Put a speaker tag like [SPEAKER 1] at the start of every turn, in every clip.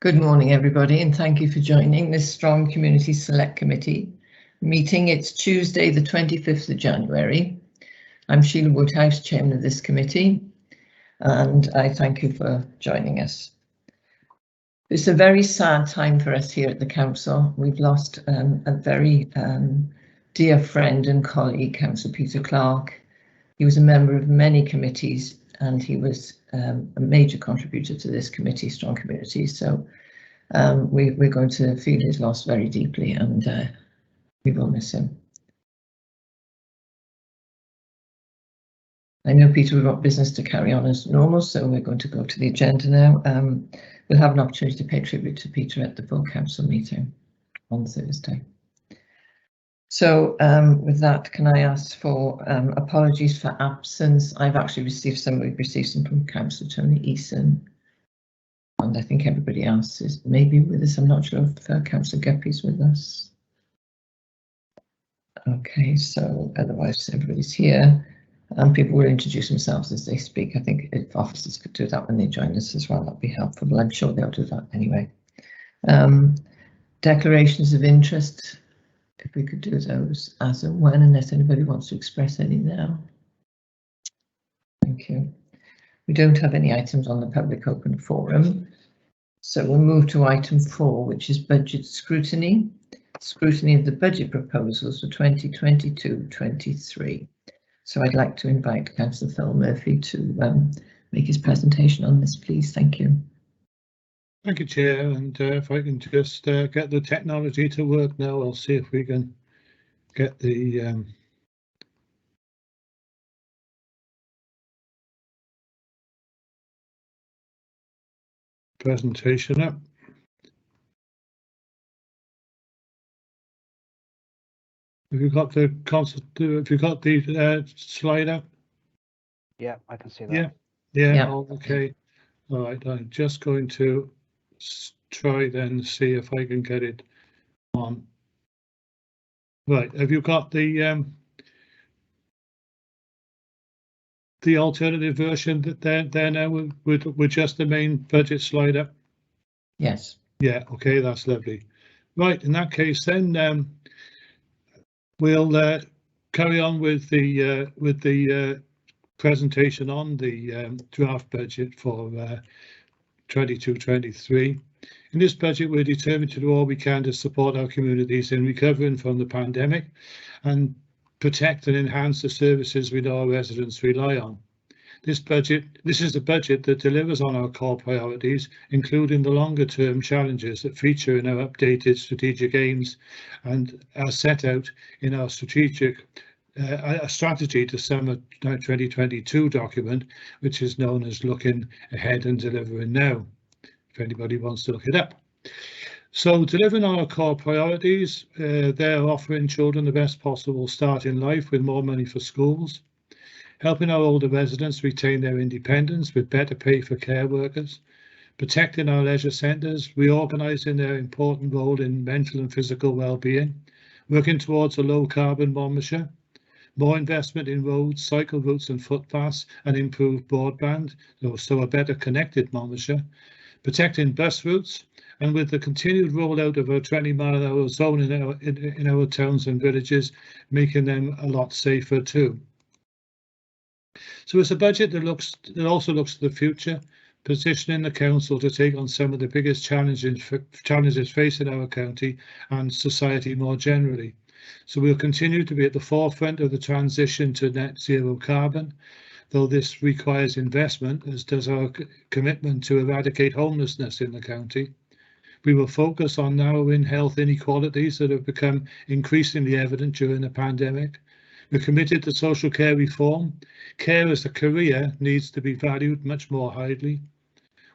[SPEAKER 1] Good morning, everybody, and thank you for joining this Strong Community Select Committee meeting. It's Tuesday, the 25th of January. I'm Sheila Woodhouse, Chairman of this committee, and I thank you for joining us. It's a very sad time for us here at the Council. We've lost a very dear friend and colleague, Councillor Peter Clark. He was a member of many committees and he was a major contributor to this committee, Strong Community. So we're going to feel his loss very deeply, and we will miss him. I know, Peter, we've got business to carry on as normal, so we're going to go to the agenda now. We'll have an opportunity to pay tribute to Peter at the full council meeting on Thursday. So with that, can I ask for apologies for absence? I've actually received some, we've received some from Councillor Tony Eason, and I think everybody else is maybe with us. I'm not sure if Councillor Guppy's with us. Okay, so otherwise everybody's here, and people will introduce themselves as they speak. I think if officers could do that when they join us as well, that'd be helpful, but I'm sure they'll do that anyway. Declarations of interest. If we could do those as and when, unless anybody wants to express any now. Thank you. We don't have any items on the public open forum. So we'll move to item 4, which is budget scrutiny. Scrutiny of the budget proposals for 2022-23. So I'd like to invite Councillor Phil Murphy to make his presentation on this, please. Thank you.
[SPEAKER 2] Thank you, Chair, and if I can just get the technology to work now, I'll see if we can get the presentation up. Have you got the slide up?
[SPEAKER 3] Yeah, I can see that.
[SPEAKER 2] Yeah. Oh, okay. All right, I'm just going to try then see if I can get it on. Right, have you got the alternative version that there now with just the main budget slide up?
[SPEAKER 1] Yes.
[SPEAKER 2] Yeah, okay, that's lovely. Right, in that case then we'll carry on with the presentation on the draft budget for 22-23. In this budget, we're determined to do all we can to support our communities in recovering from the pandemic and protect and enhance the services we know our residents rely on. This is a budget that delivers on our core priorities, including the longer term challenges that feature in our updated strategic aims and are set out in our strategy to summer 2022 document, which is known as Looking Ahead and Delivering Now, if anybody wants to look it up. So delivering on our core priorities, they're offering children the best possible start in life with more money for schools, helping our older residents retain their independence with better pay for care workers, protecting our leisure centres, reorganising their important role in mental and physical well-being, working towards a low carbon Monmouthshire, more investment in roads, cycle routes and footpaths and improved broadband, so a better connected Monmouthshire, protecting bus routes, and with the continued rollout of our 20-mile-an-hour zone in our towns and villages, making them a lot safer too. So it's a budget that also looks to the future, positioning the council to take on some of the biggest challenges facing our county and society more generally. So we'll continue to be at the forefront of the transition to net zero carbon, though this requires investment, as does our commitment to eradicate homelessness in the county. We will focus on narrowing health inequalities that have become increasingly evident during the pandemic. We're committed to social care reform. Care as a career needs to be valued much more highly.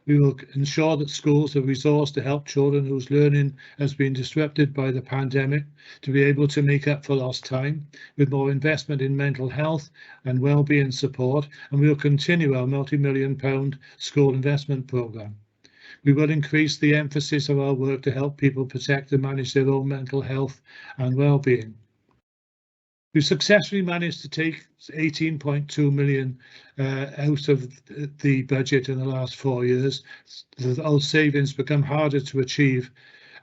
[SPEAKER 2] We will ensure that schools are resourced to help children whose learning has been disrupted by the pandemic to be able to make up for lost time, with more investment in mental health and wellbeing support, and we will continue our multi-million-pound school investment programme. We will increase the emphasis of our work to help people protect and manage their own mental health and well-being. We've successfully managed to take 18.2 million out of the budget in the last 4 years. Those savings become harder to achieve,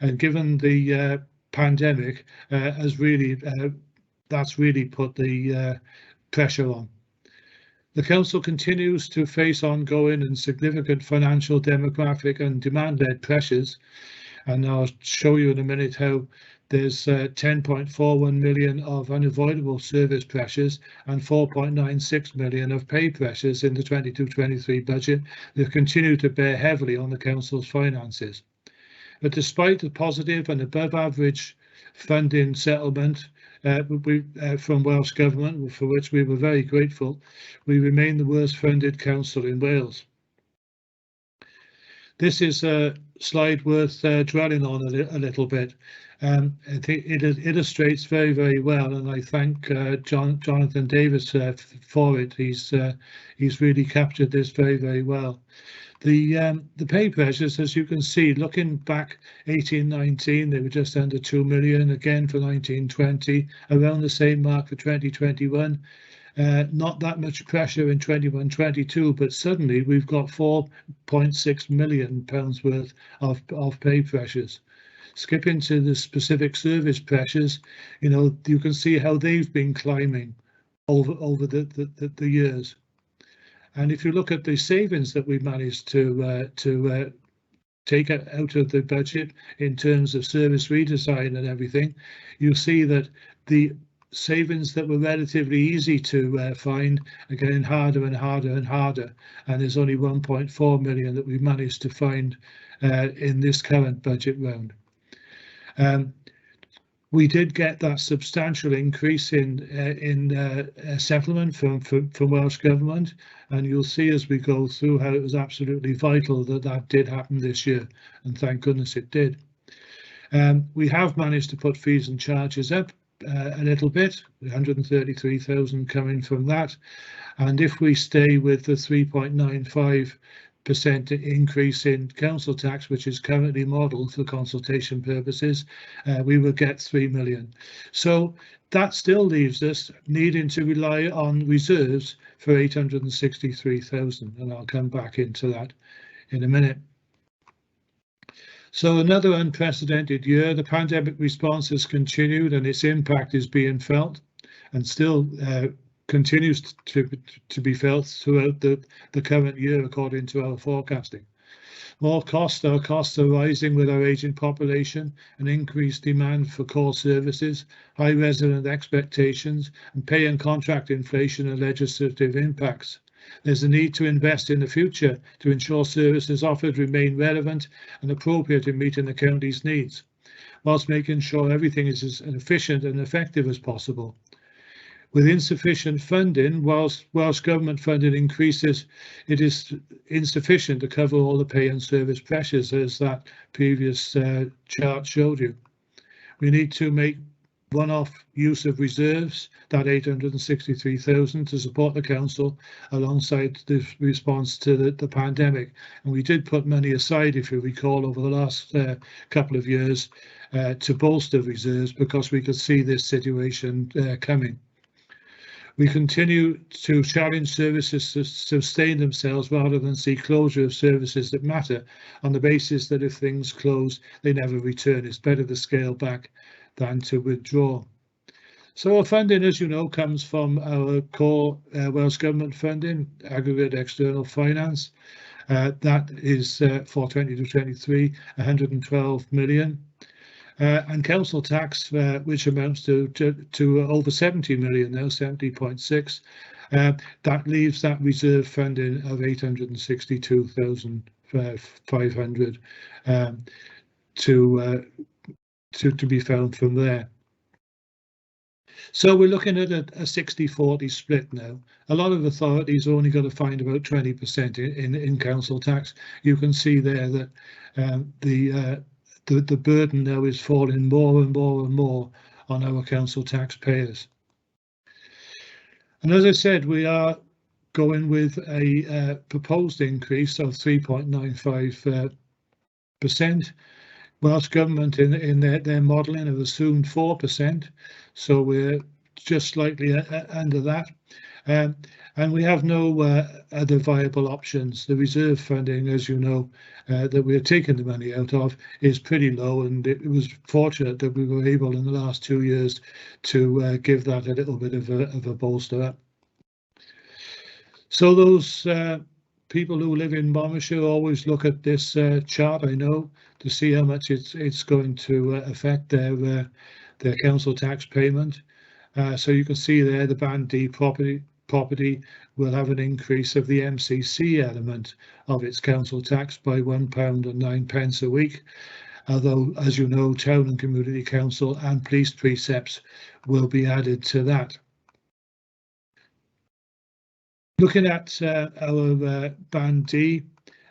[SPEAKER 2] and given the pandemic, that's really put the pressure on. The council continues to face ongoing and significant financial, demographic and demand-led pressures, and I'll show you in a minute how there's 10.41 million of unavoidable service pressures and 4.96 million of pay pressures in the 22-23 budget that continue to bear heavily on the council's finances. But despite the positive and above average funding settlement from Welsh Government, for which we were very grateful, we remain the worst funded council in Wales. This is a slide worth dwelling on a little bit. I think it illustrates very, very well, and I thank Jonathan Davis for it. He's really captured this very, very well. The pay pressures, as you can see, looking back 18-19, they were just under 2 million, again for 19-20, around the same mark for 2021. Not that much pressure in 21-22, but suddenly we've got £4.6 million worth of pay pressures. Skipping to the specific service pressures, you can see how they've been climbing over the years. And if you look at the savings that we managed to take out of the budget in terms of service redesign and everything, you'll see that the savings that were relatively easy to find are getting harder and harder and harder, and there's only 1.4 million that we've managed to find in this current budget round. We did get that substantial increase in settlement from Welsh Government, and you'll see as we go through how it was absolutely vital that did happen this year, and thank goodness it did. We have managed to put fees and charges up a little bit, 133,000 coming from that, and if we stay with the 3.95% increase in council tax, which is currently modelled for consultation purposes, we will get 3 million. So that still leaves us needing to rely on reserves for 863,000, and I'll come back into that in a minute. So another unprecedented year. The pandemic response has continued and its impact is being felt and still continues to be felt throughout the current year, according to our forecasting. Our costs are rising with our ageing population, an increased demand for core services, high resident expectations, and pay and contract inflation and legislative impacts. There's a need to invest in the future to ensure services offered remain relevant and appropriate in meeting the county's needs, whilst making sure everything is as efficient and effective as possible. With insufficient funding, whilst Welsh Government funding increases, it is insufficient to cover all the pay and service pressures, as that previous chart showed you. We need to make one-off use of reserves, that 863,000, to support the council alongside the response to the pandemic. And we did put money aside, if you recall, over the last couple of years to bolster reserves because we could see this situation coming. We continue to challenge services to sustain themselves rather than see closure of services that matter, on the basis that if things close, they never return. It's better to scale back than to withdraw. So our funding, as you know, comes from our core Welsh Government funding, aggregate external finance. That is for 22-23, 112 million. And council tax, which amounts to over 70 million now, 70.6. That leaves that reserve funding of 862,500 to be found from there. So we're looking at a 60-40 split now. A lot of authorities are only going to find about 20% in council tax. You can see there that the burden now is falling more and more and more on our council taxpayers. And as I said, we are going with a proposed increase of 3.95%. Welsh Government in their modelling have assumed 4%, so we're just slightly under that. And we have no other viable options. The reserve funding, as you know, that we're taking the money out of is pretty low, and it was fortunate that we were able in the last 2 years to give that a little bit of a bolster up. So those people who live in Monmouthshire always look at this chart, I know, to see how much it's going to affect their council tax payment. So you can see there the Band D property will have an increase of the MCC element of its council tax by £1.09 a week. Although, as you know, town and community council and police precepts will be added to that. Looking at our Band D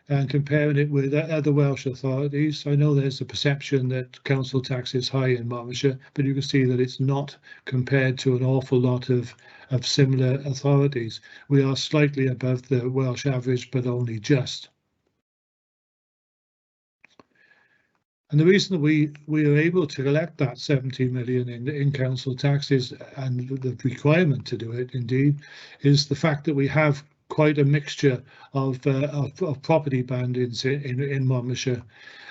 [SPEAKER 2] and comparing it with other Welsh authorities, I know there's a perception that council tax is high in Monmouthshire, but you can see that it's not compared to an awful lot of similar authorities. We are slightly above the Welsh average, but only just. And the reason that we are able to collect that 70 million in council taxes, and the requirement to do it indeed, is the fact that we have quite a mixture of property bandings in Monmouthshire.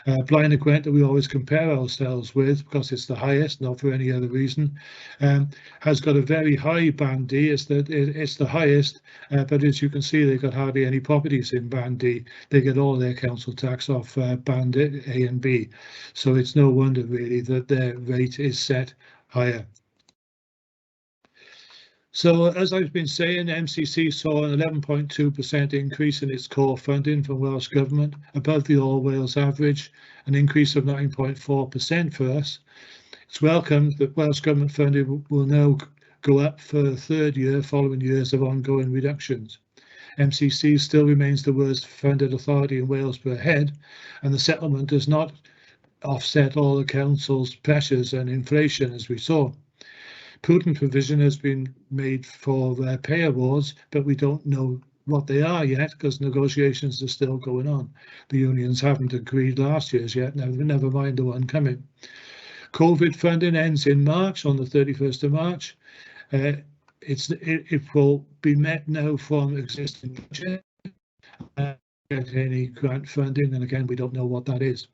[SPEAKER 2] Blaenau Gwent, that we always compare ourselves with because it's the highest, not for any other reason, has got a very high Band D. It's the highest, but as you can see, they've got hardly any properties in Band D. They get all their council tax off Band A and B, so it's no wonder really that their rate is set higher. So, as I've been saying, MCC saw an 11.2% increase in its core funding from Welsh Government, above the All Wales average, an increase of 9.4% for us. It's welcome that Welsh Government funding will now go up for a third year following years of ongoing reductions. MCC still remains the worst funded authority in Wales per head, and the settlement does not offset all the council's pressures and inflation, as we saw. Prudent provision has been made for pay awards, but we don't know what they are yet because negotiations are still going on. The unions haven't agreed last year's yet, never mind the one coming. COVID funding ends in March, on the 31st of March. It will be met now from existing budget. Get any grant funding, and again, we don't know what that is.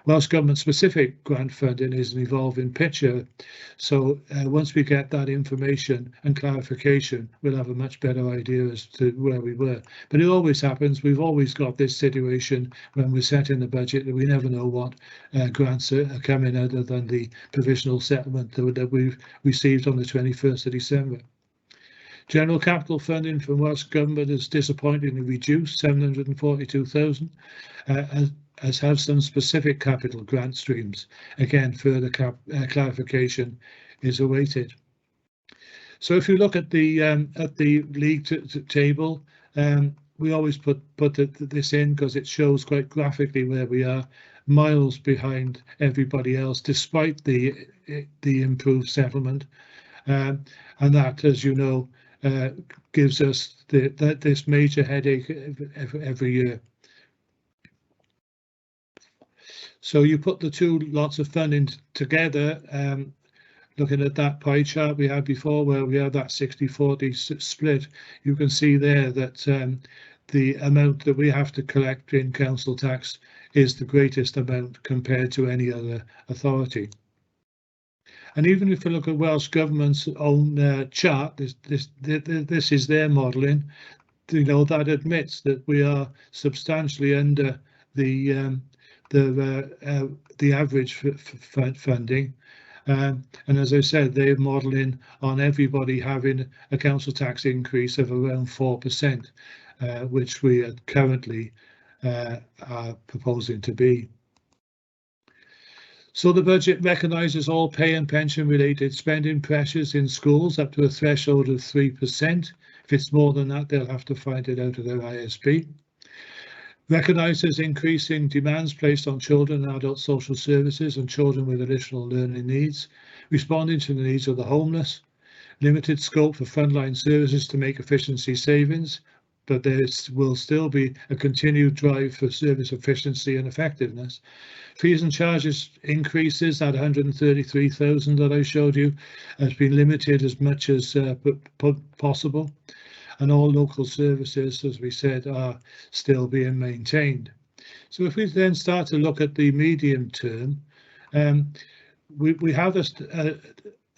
[SPEAKER 2] Welsh Government specific grant funding is an evolving picture, so once we get that information and clarification, we'll have a much better idea as to where we were. But it always happens. We've always got this situation when we're setting the budget that we never know what grants are coming other than the provisional settlement that we've received on the 21st of December. General capital funding from Welsh Government is disappointingly reduced, 742,000, as have some specific capital grant streams. Again, further clarification is awaited. So if you look at the league table, we always put this in because it shows quite graphically where we are, miles behind everybody else, despite the improved settlement, and that, as you know, gives us this major headache every year. So you put the two lots of funding together, looking at that pie chart we had before where we had that 60-40 split, you can see there that the amount that we have to collect in council tax is the greatest amount compared to any other authority. And even if you look at Welsh Government's own chart, this is their modelling, you know, that admits that we are substantially under the average funding, and as I said, they're modelling on everybody having a council tax increase of around 4%, which we are currently are proposing to be. So the budget recognises all pay and pension related spending pressures in schools up to a threshold of 3%. If it's more than that, they'll have to find it out of their ISP. Recognises increasing demands placed on children and adult social services and children with additional learning needs, responding to the needs of the homeless, limited scope for frontline services to make efficiency savings, but there will still be a continued drive for service efficiency and effectiveness. Fees and charges increases, that 133,000 that I showed you has been limited as much as possible, and all local services, as we said, are still being maintained. So if we then start to look at the medium term, we have a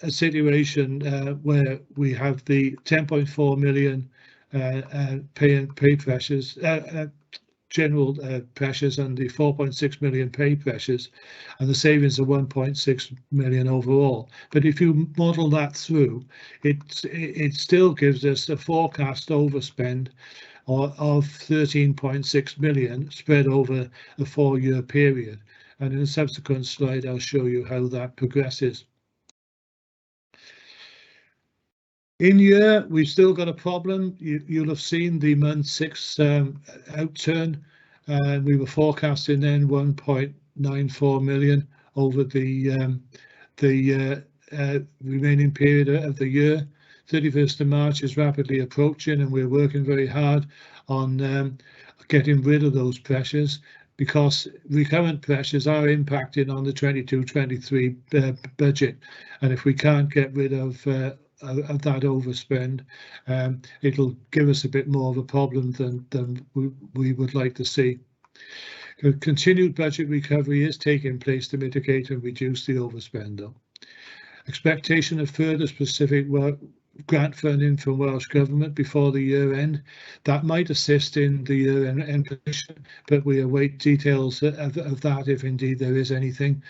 [SPEAKER 2] situation where we have the 10.4 million pay pressures, general pressures, and the 4.6 million pay pressures, and the savings of 1.6 million overall. But if you model that through, it still gives us a forecast overspend of 13.6 million spread over a 4-year period. And in a subsequent slide, I'll show you how that progresses. In year, we've still got a problem. You'll have seen the month 6 outturn. We were forecasting then 1.94 million over the remaining period of the year. 31st of March is rapidly approaching, and we're working very hard on getting rid of those pressures, because recurrent pressures are impacting on the 22-23 budget, and if we can't get rid of that overspend, it'll give us a bit more of a problem than we would like to see. Continued budget recovery is taking place to mitigate and reduce the overspend, though. Expectation of further specific grant funding from Welsh Government before the year end. That might assist in the year end position, but we await details of that if indeed there is anything.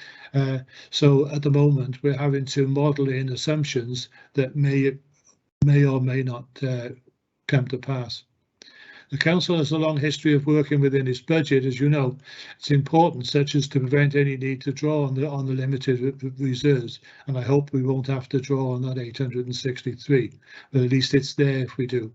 [SPEAKER 2] So at the moment we're having to model in assumptions that may or may not come to pass. The Council has a long history of working within its budget, as you know. It's important, such as to prevent any need to draw on the limited reserves, and I hope we won't have to draw on that 863, but at least it's there if we do.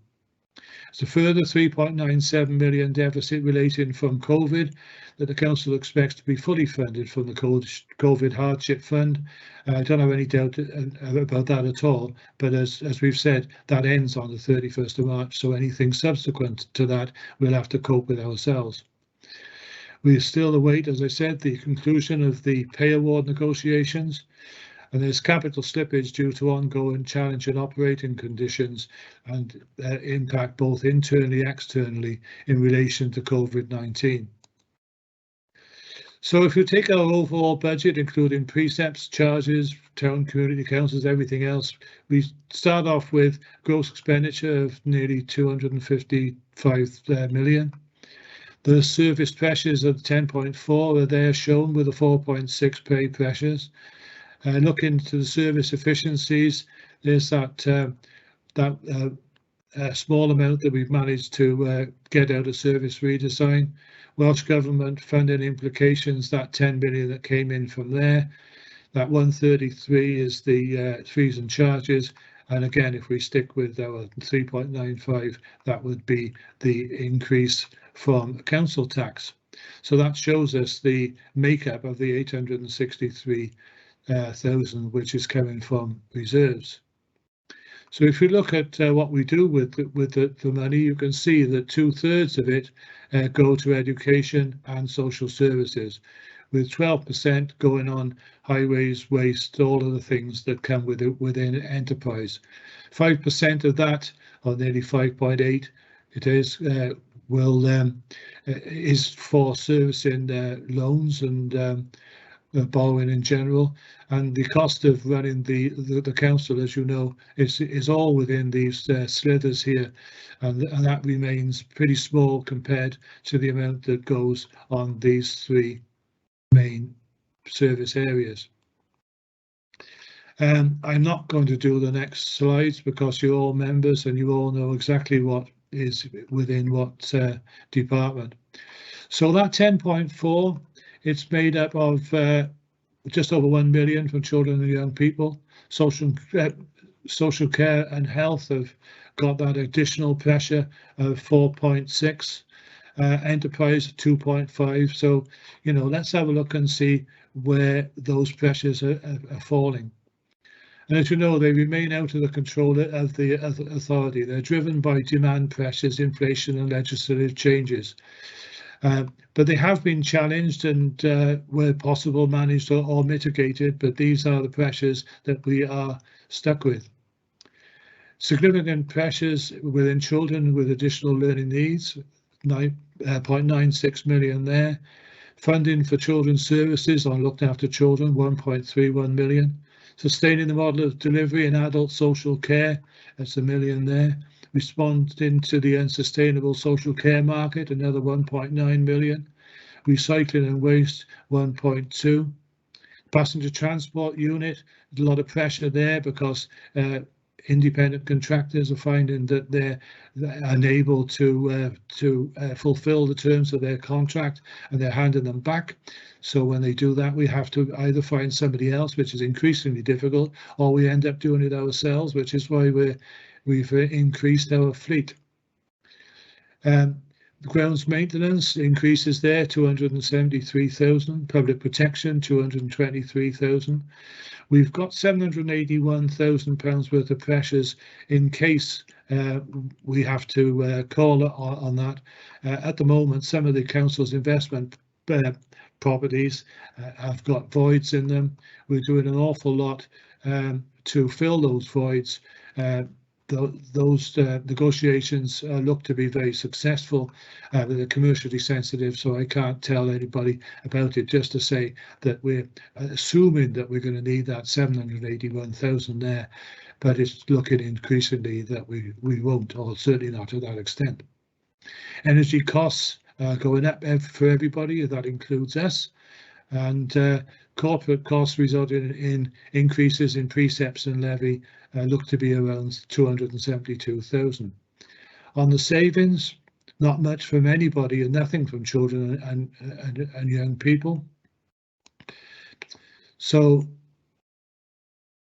[SPEAKER 2] It's a further 3.97 million deficit relating from COVID that the Council expects to be fully funded from the COVID Hardship Fund. I don't have any doubt about that at all, but as we've said, that ends on the 31st of March, so anything subsequent to that we'll have to cope with ourselves. We still await, as I said, the conclusion of the pay award negotiations, and there's capital slippage due to ongoing challenge in operating conditions and impact both internally and externally in relation to COVID-19. So if you take our overall budget, including precepts, charges, town community councils, everything else, we start off with gross expenditure of nearly 255 million. The service pressures of 10.4 are there shown with the 4.6 pay pressures. Look into the service efficiencies. There's that small amount that we've managed to get out of service redesign. Welsh Government funding implications, that 10 million that came in from there. That 133 is the fees and charges. And again, if we stick with our 3.95, that would be the increase from council tax. So that shows us the makeup of the 863,000, which is coming from reserves. So if you look at what we do with the money, you can see that 2/3 of it go to education and social services, with 12% going on highways, waste, all of the things that come with it within enterprise. 5% of that, or nearly 5.8, it is is for servicing loans and borrowing in general, and the cost of running the council, as you know, is all within these slithers here, and that remains pretty small compared to the amount that goes on these 3 main service areas. I'm not going to do the next slides because you're all members and you all know exactly what is within what department. So that 10.4, it's made up of just over 1 million from children and young people. Social care and health have got that additional pressure of 4.6. Enterprise 2.5. So, you know, let's have a look and see where those pressures are falling. And as you know, they remain out of the control of the authority. They're driven by demand pressures, inflation and legislative changes. But they have been challenged and, where possible, managed or mitigated, but these are the pressures that we are stuck with. Significant pressures within children with additional learning needs, 9.96 million there. Funding for children's services on looked after children, 1.31 million. Sustaining the model of delivery in adult social care, that's $1 million there. Responding to the unsustainable social care market, another 1.9 million. Recycling and waste, 1.2. Passenger transport unit, a lot of pressure there because independent contractors are finding that they're unable to fulfill the terms of their contract, and they're handing them back. So when they do that, we have to either find somebody else, which is increasingly difficult, or we end up doing it ourselves, which is why we've increased our fleet. Grounds maintenance increases there, 273,000. Public protection, 223,000. We've got £781,000 worth of pressures in case we have to call on that. At the moment, some of the council's investment properties have got voids in them. We're doing an awful lot to fill those voids. Those negotiations look to be very successful, but they're commercially sensitive, so I can't tell anybody about it, just to say that we're assuming that we're going to need that 781,000 there, but it's looking increasingly that we won't, or certainly not to that extent. Energy costs are going up for everybody, that includes us, and corporate costs resulting in increases in precepts and levy look to be around 272,000. On the savings, not much from anybody and nothing from children and young people. So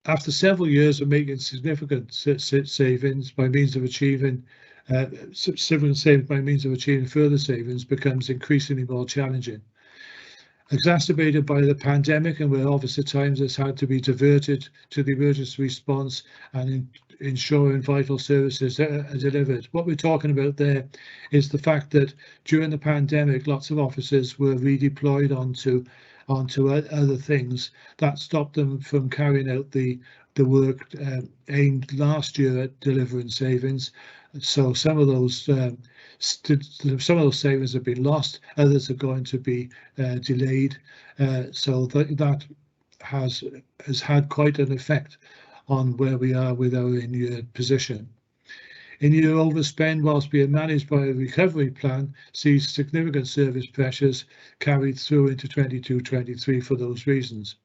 [SPEAKER 2] after several years of making significant savings by means of achieving further savings becomes increasingly more challenging. Exacerbated by the pandemic, and where obviously times has had to be diverted to the emergency response and ensuring vital services are delivered. What we're talking about there is the fact that during the pandemic, lots of officers were redeployed onto other things. That stopped them from carrying out the work aimed last year at delivering savings. So some of those savings have been lost, others are going to be delayed. So that has had quite an effect on where we are with our in-year position. In-year overspend, whilst being managed by a recovery plan, sees significant service pressures carried through into 22-23 for those reasons.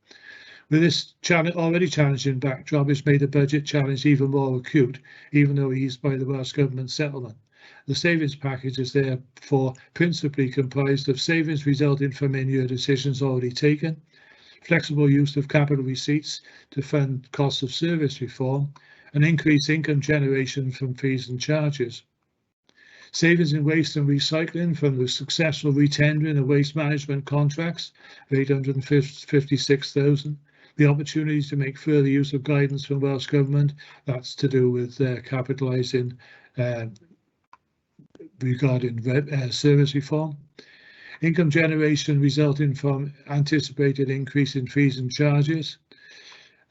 [SPEAKER 2] With this already challenging backdrop, it's made the budget challenge even more acute, even though eased by the Welsh Government settlement. The savings package is therefore principally comprised of savings resulting from in-year decisions already taken, flexible use of capital receipts to fund costs of service reform, and increased income generation from fees and charges. Savings in waste and recycling from the successful retendering of waste management contracts, 856,000. The opportunity to make further use of guidance from Welsh Government, that's to do with capitalising regarding service reform. Income generation resulting from anticipated increase in fees and charges,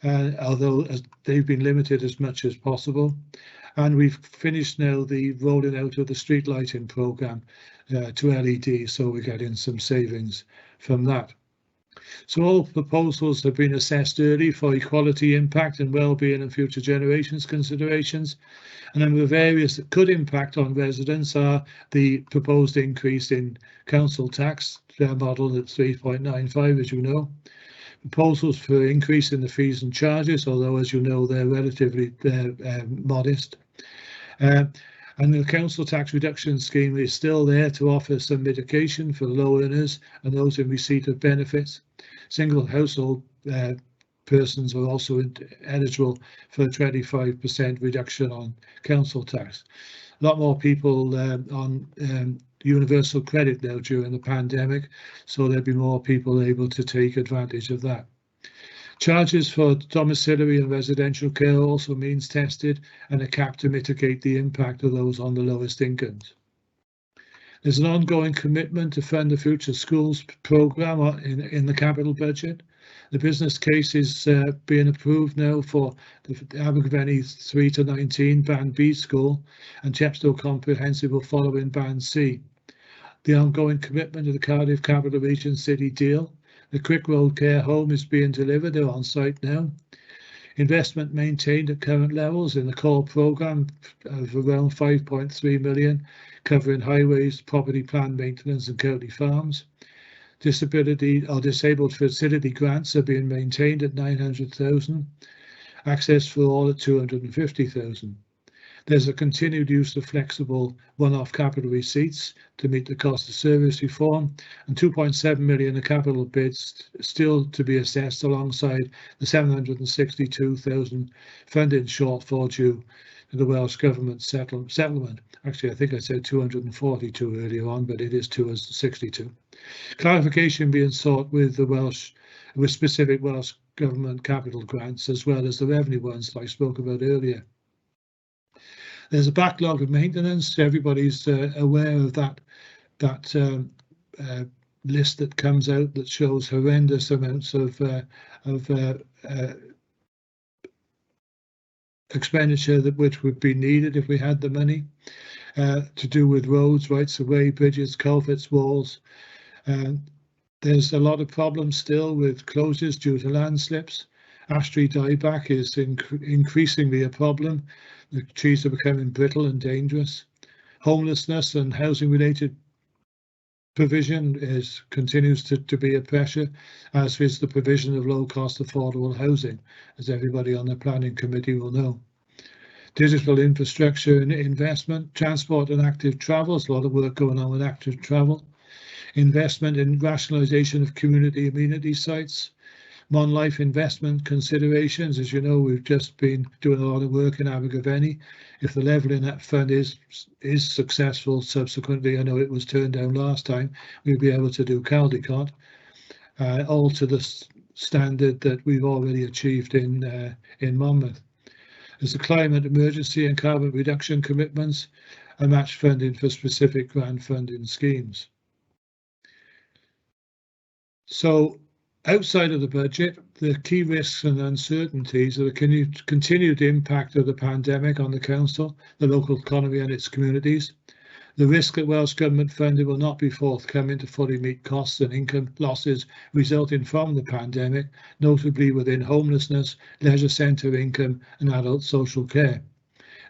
[SPEAKER 2] although they've been limited as much as possible. And we've finished now the rolling out of the street lighting programme to LED, so we're getting some savings from that. So all proposals have been assessed early for equality, impact and well-being and future generations considerations. A number of areas that could impact on residents are the proposed increase in council tax, modelled at 3.95, as you know. Proposals for increase in the fees and charges, although as you know they're relatively modest. And the council tax reduction scheme is still there to offer some mitigation for low earners and those in receipt of benefits. Single household persons are also eligible for a 25% reduction on council tax. A lot more people on universal credit now during the pandemic, so there'll be more people able to take advantage of that. Charges for domiciliary and residential care also means tested and a cap to mitigate the impact of those on the lowest incomes. There's an ongoing commitment to fund the Future Schools programme in the capital budget. The business case is being approved now for the Abergavenny 3 to 19 Band B school, and Chepstow Comprehensive will follow in Band C. The ongoing commitment of the Cardiff Capital Region City deal. The Quick Road Care Home is being delivered. They're on site now. Investment maintained at current levels in the core programme of around 5.3 million, covering highways, property plan maintenance and county farms. Disability or disabled facility grants are being maintained at 900,000. Access for all at 250,000. There's a continued use of flexible one-off capital receipts to meet the cost of service reform, and 2.7 million of capital bids still to be assessed alongside the 762,000 funding shortfall due to the Welsh Government settlement. Actually, I think I said 242 earlier on, but it is 262. Clarification being sought with specific Welsh Government capital grants, as well as the revenue ones that I spoke about earlier. There's a backlog of maintenance. Everybody's aware of that list that comes out that shows horrendous amounts of expenditure which would be needed if we had the money to do with roads, rights of way, bridges, culverts, walls. There's a lot of problems still with closures due to landslips. Ash tree dieback is increasingly a problem. The trees are becoming brittle and dangerous. Homelessness and housing-related provision continues to be a pressure, as is the provision of low-cost affordable housing, as everybody on the planning committee will know. Digital infrastructure and investment, transport and active travel. There's a lot of work going on with active travel. Investment in rationalisation of community amenity sites. Mon-life investment considerations. As you know, we've just been doing a lot of work in Abergavenny. If the levelling that fund is successful subsequently, I know it was turned down last time, we'll be able to do Caldicot, all to the standard that we've already achieved in Monmouth. There's a climate emergency and carbon reduction commitments, and match funding for specific grant funding schemes. So, outside of the budget, the key risks and uncertainties are the continued impact of the pandemic on the council, the local economy and its communities. The risk that Welsh Government funding will not be forthcoming to fully meet costs and income losses resulting from the pandemic, notably within homelessness, leisure centre income and adult social care.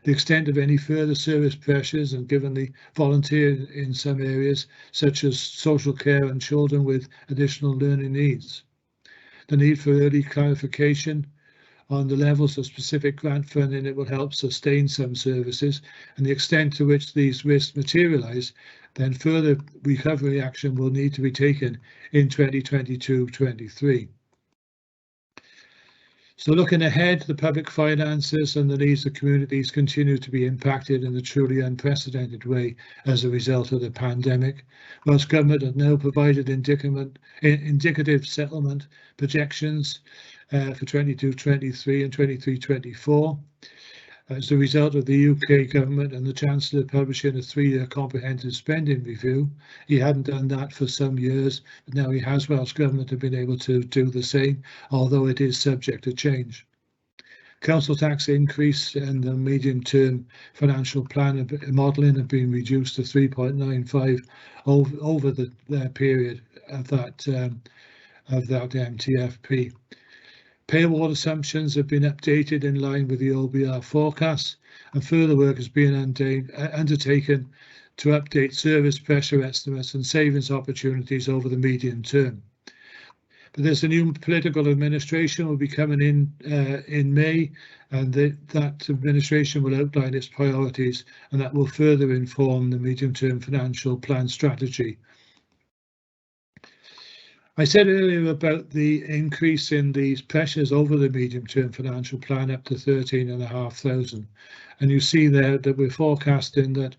[SPEAKER 2] The extent of any further service pressures, and given the volunteer in some areas, such as social care and children with additional learning needs. The need for early clarification on the levels of specific grant funding that will help sustain some services, and the extent to which these risks materialise, then further recovery action will need to be taken in 2022-23. So looking ahead, the public finances and the needs of communities continue to be impacted in a truly unprecedented way as a result of the pandemic. Welsh Government has now provided indicative settlement projections for 22-23 and 23-24. As a result of the UK Government and the Chancellor publishing a 3-year comprehensive spending review. He hadn't done that for some years, but now he has. Welsh Government have been able to do the same, although it is subject to change. Council tax increase and the medium-term financial plan modelling have been reduced to 3.95 over the period of that MTFP. Pay award assumptions have been updated in line with the OBR forecasts, and further work has been undertaken to update service pressure estimates and savings opportunities over the medium term. But there's a new political administration will be coming in May, and that administration will outline its priorities, and that will further inform the medium-term financial plan strategy. I said earlier about the increase in these pressures over the medium-term financial plan up to 13,500, and you see there that we're forecasting that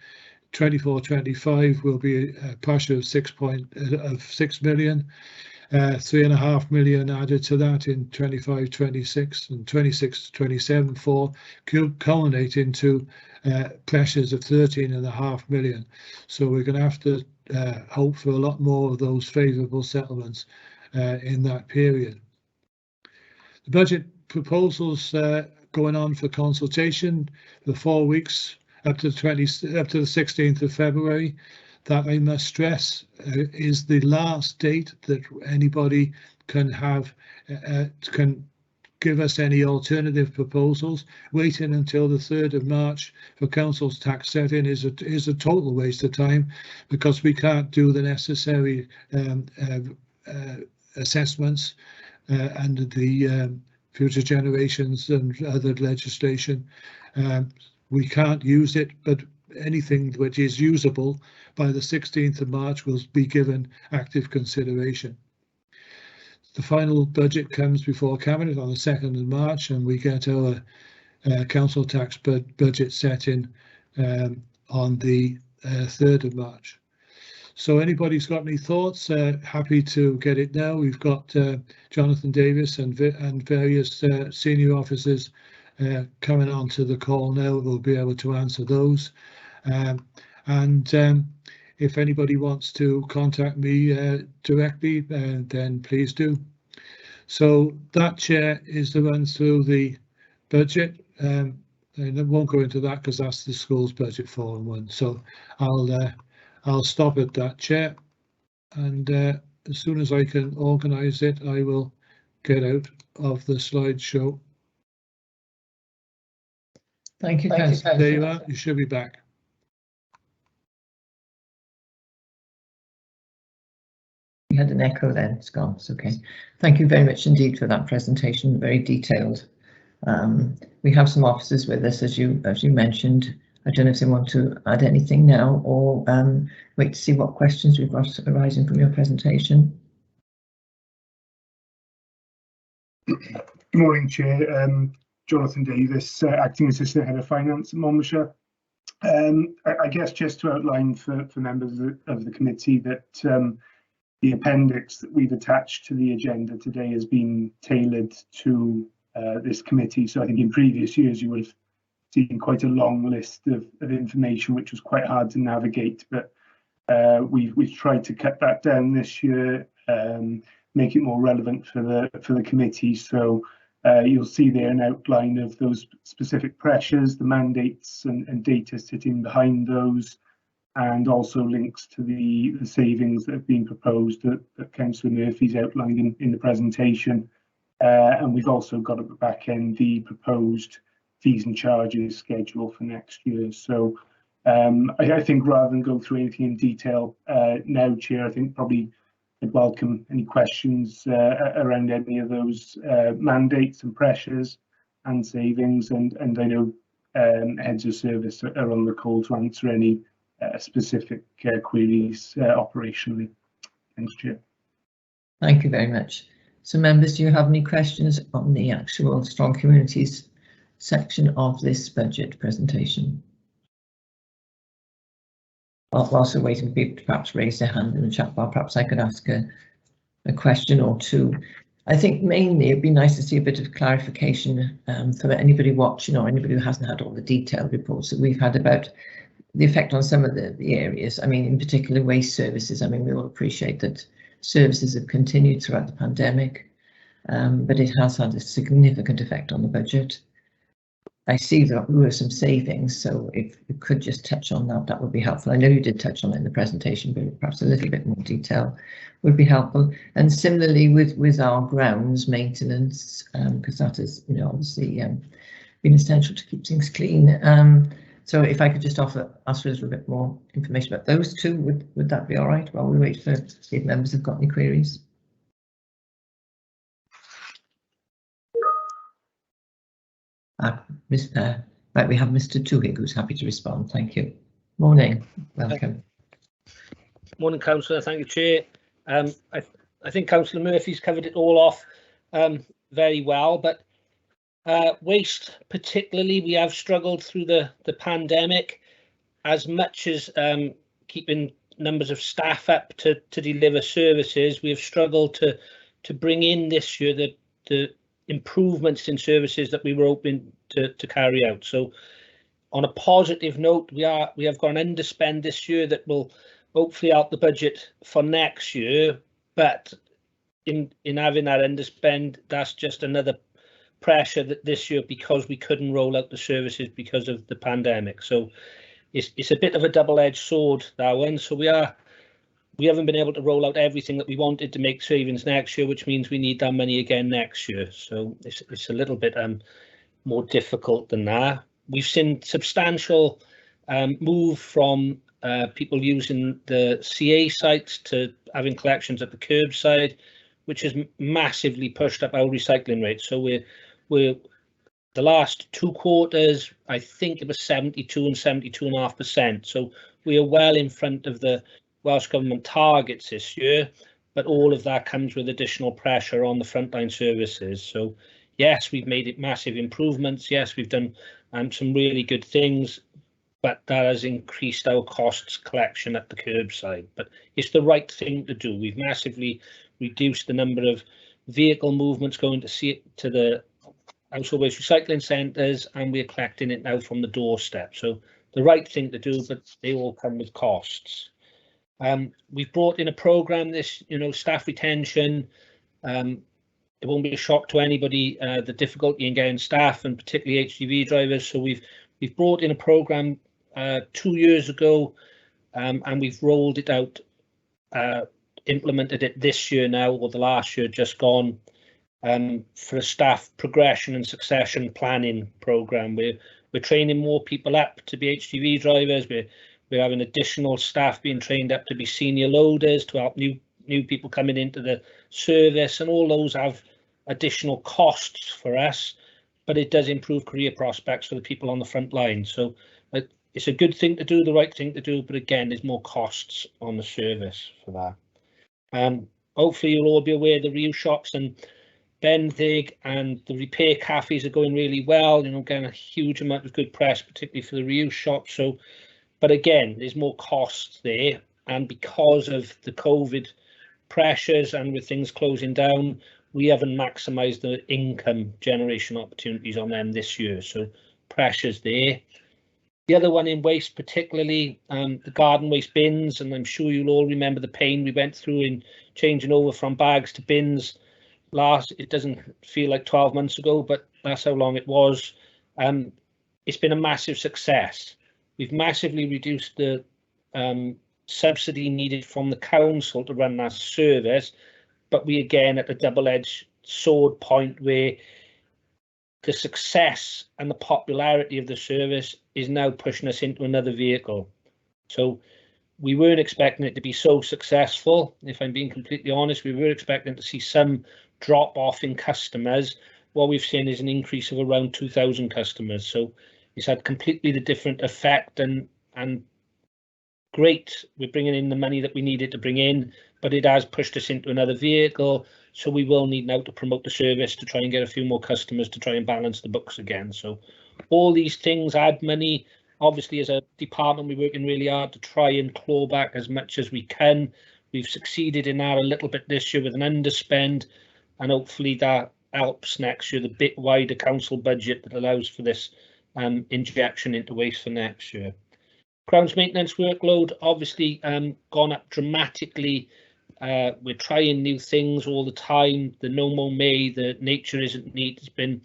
[SPEAKER 2] 24-25 will be a pressure of 6 million, 3.5 million added to that in 25-26 and 26-27 for culminating to pressures of 13.5 million. So we're going to have to hope for a lot more of those favourable settlements in that period. The budget proposals going on for consultation for 4 weeks up to the 16th of February. That, I must stress, is the last date that anybody can have can give us any alternative proposals. Waiting until the 3rd of March for council's tax setting is a total waste of time, because we can't do the necessary assessments under the future generations and other legislation. We can't use it, but anything which is usable by the 16th of March will be given active consideration. The final budget comes before Cabinet on the 2nd of March, and we get our council tax budget set in on the 3rd of March. So anybody's got any thoughts, happy to get it now. We've got Jonathan Davis and various senior officers coming on to the call now. We'll be able to answer those. If anybody wants to contact me directly, then please do. So that, Chair, is the run through the budget. And I won't go into that because that's the school's budget 4 and 1. So I'll stop at that, Chair. And as soon as I can organise it, I will get out of the slideshow.
[SPEAKER 1] Thank you, Councillor.
[SPEAKER 2] There you are. You should be back.
[SPEAKER 1] We had an echo then, it's gone, it's okay. Thank you very much indeed for that presentation, very detailed. We have some officers with us, as you mentioned. I don't know if they want to add anything now or wait to see what questions we've got arising from your presentation.
[SPEAKER 4] Good morning, Chair. Jonathan Davis, Acting Assistant Head of Finance at Monmouthshire. I guess just to outline for members of the committee that the appendix that we've attached to the agenda today has been tailored to this committee. So I think in previous years you would have seen quite a long list of information, which was quite hard to navigate. But we've tried to cut that down this year, make it more relevant for the committee. So you'll see there an outline of those specific pressures, the mandates and data sitting behind those, and also links to the savings that have been proposed that Councillor Murphy's outlined in the presentation. And we've also got at the back end the proposed fees and charges schedule for next year. So I think rather than go through anything in detail now, Chair, I think probably I'd welcome any questions around any of those mandates and pressures and savings. And I know heads of service are on the call to answer any specific queries operationally. Thanks, Chair.
[SPEAKER 1] Thank you very much. So members, do you have any questions on the actual Strong Communities section of this budget presentation? Whilst we're waiting for people to perhaps raise their hand in the chat bar, perhaps I could ask a question or two. I think mainly it'd be nice to see a bit of clarification for anybody watching or anybody who hasn't had all the detailed reports that we've had about the effect on some of the areas. I mean, in particular, waste services. I mean, we all appreciate that services have continued throughout the pandemic, but it has had a significant effect on the budget. I see that there were some savings, so if you could just touch on that, that would be helpful. I know you did touch on it in the presentation, but perhaps a little bit more detail would be helpful. And similarly with our grounds maintenance, because that is, you know, obviously been essential to keep things clean. So if I could just ask for a little bit more information about those two, would that be all right while we wait for see if members have got any queries? Right, we have Mr. Tuhig who's happy to respond. Thank you. Morning, welcome.
[SPEAKER 5] Morning, Councillor. Thank you, Chair. I think Councillor Murphy's covered it all off very well, but waste particularly, we have struggled through the pandemic as much as keeping numbers of staff up to deliver services, we have struggled to bring in this year the improvements in services that we were hoping to carry out. So on a positive note, we have got an underspend this year that will hopefully help the budget for next year, but in having that underspend, that's just another pressure that this year, because we couldn't roll out the services because of the pandemic. So it's a bit of a double-edged sword, that one. So we haven't been able to roll out everything that we wanted to make savings next year, which means we need that money again next year. So it's a little bit more difficult than that. We've seen substantial move from people using the CA sites to having collections at the curbside, which has massively pushed up our recycling rate. So we're the last 2 quarters, I think it was 72 and 72.5%. So we are well in front of the Welsh Government targets this year, but all of that comes with additional pressure on the frontline services. So yes, we've made it massive improvements. Yes, we've done some really good things, but that has increased our costs collection at the curbside. But it's the right thing to do. We've massively reduced the number of vehicle movements going to the household waste recycling centres, and we're collecting it now from the doorstep. So the right thing to do, but they all come with costs. We've brought in a programme, this, staff retention. It won't be a shock to anybody, the difficulty in getting staff, and particularly HGV drivers. So we've brought in a programme 2 years ago, and we've rolled it out, implemented it this year now, or the last year just gone, for a staff progression and succession planning programme. We're training more people up to be HGV drivers. We're having additional staff being trained up to be senior loaders to help new people coming into the service, and all those have additional costs for us, but it does improve career prospects for the people on the front line. So it's a good thing to do, the right thing to do, but again, there's more costs on the service for that. Hopefully you'll all be aware the reuse shops and Benthig and the repair cafes are going really well, getting a huge amount of good press, particularly for the reuse shops. So, but again, there's more costs there, and because of the COVID pressures and with things closing down, we haven't maximised the income generation opportunities on them this year. So pressures there. The other one in waste, particularly the garden waste bins, and I'm sure you'll all remember the pain we went through in changing over from bags to bins. It doesn't feel like 12 months ago, but that's how long it was. It's been a massive success. We've massively reduced the subsidy needed from the council to run that service, but we again at a double-edged sword point where the success and the popularity of the service is now pushing us into another vehicle. So we weren't expecting it to be so successful. If I'm being completely honest, we were expecting to see some drop off in customers. What we've seen is an increase of around 2,000 customers. So it's had completely the different effect, and great, we're bringing in the money that we needed to bring in, but it has pushed us into another vehicle. So we will need now to promote the service to try and get a few more customers to try and balance the books again. So all these things add money. Obviously, as a department, we're working really hard to try and claw back as much as we can. We've succeeded in that a little bit this year with an underspend, and hopefully that helps next year, the bit wider council budget that allows for this injection into waste for next year. Grounds maintenance workload obviously gone up dramatically. We're trying new things all the time. The No More May, the Nature Isn't Neat has been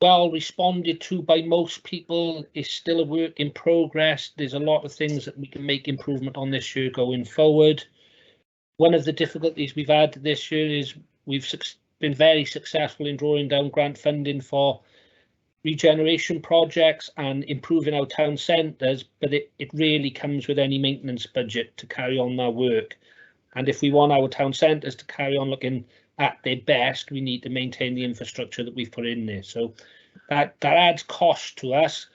[SPEAKER 5] well responded to by most people. It's still a work in progress. There's a lot of things that we can make improvement on this year going forward. One of the difficulties we've had this year is we've been very successful in drawing down grant funding for regeneration projects and improving our town centres, but it really comes with any maintenance budget to carry on our work. And if we want our town centres to carry on looking at their best, we need to maintain the infrastructure that we've put in there. So that adds cost to us,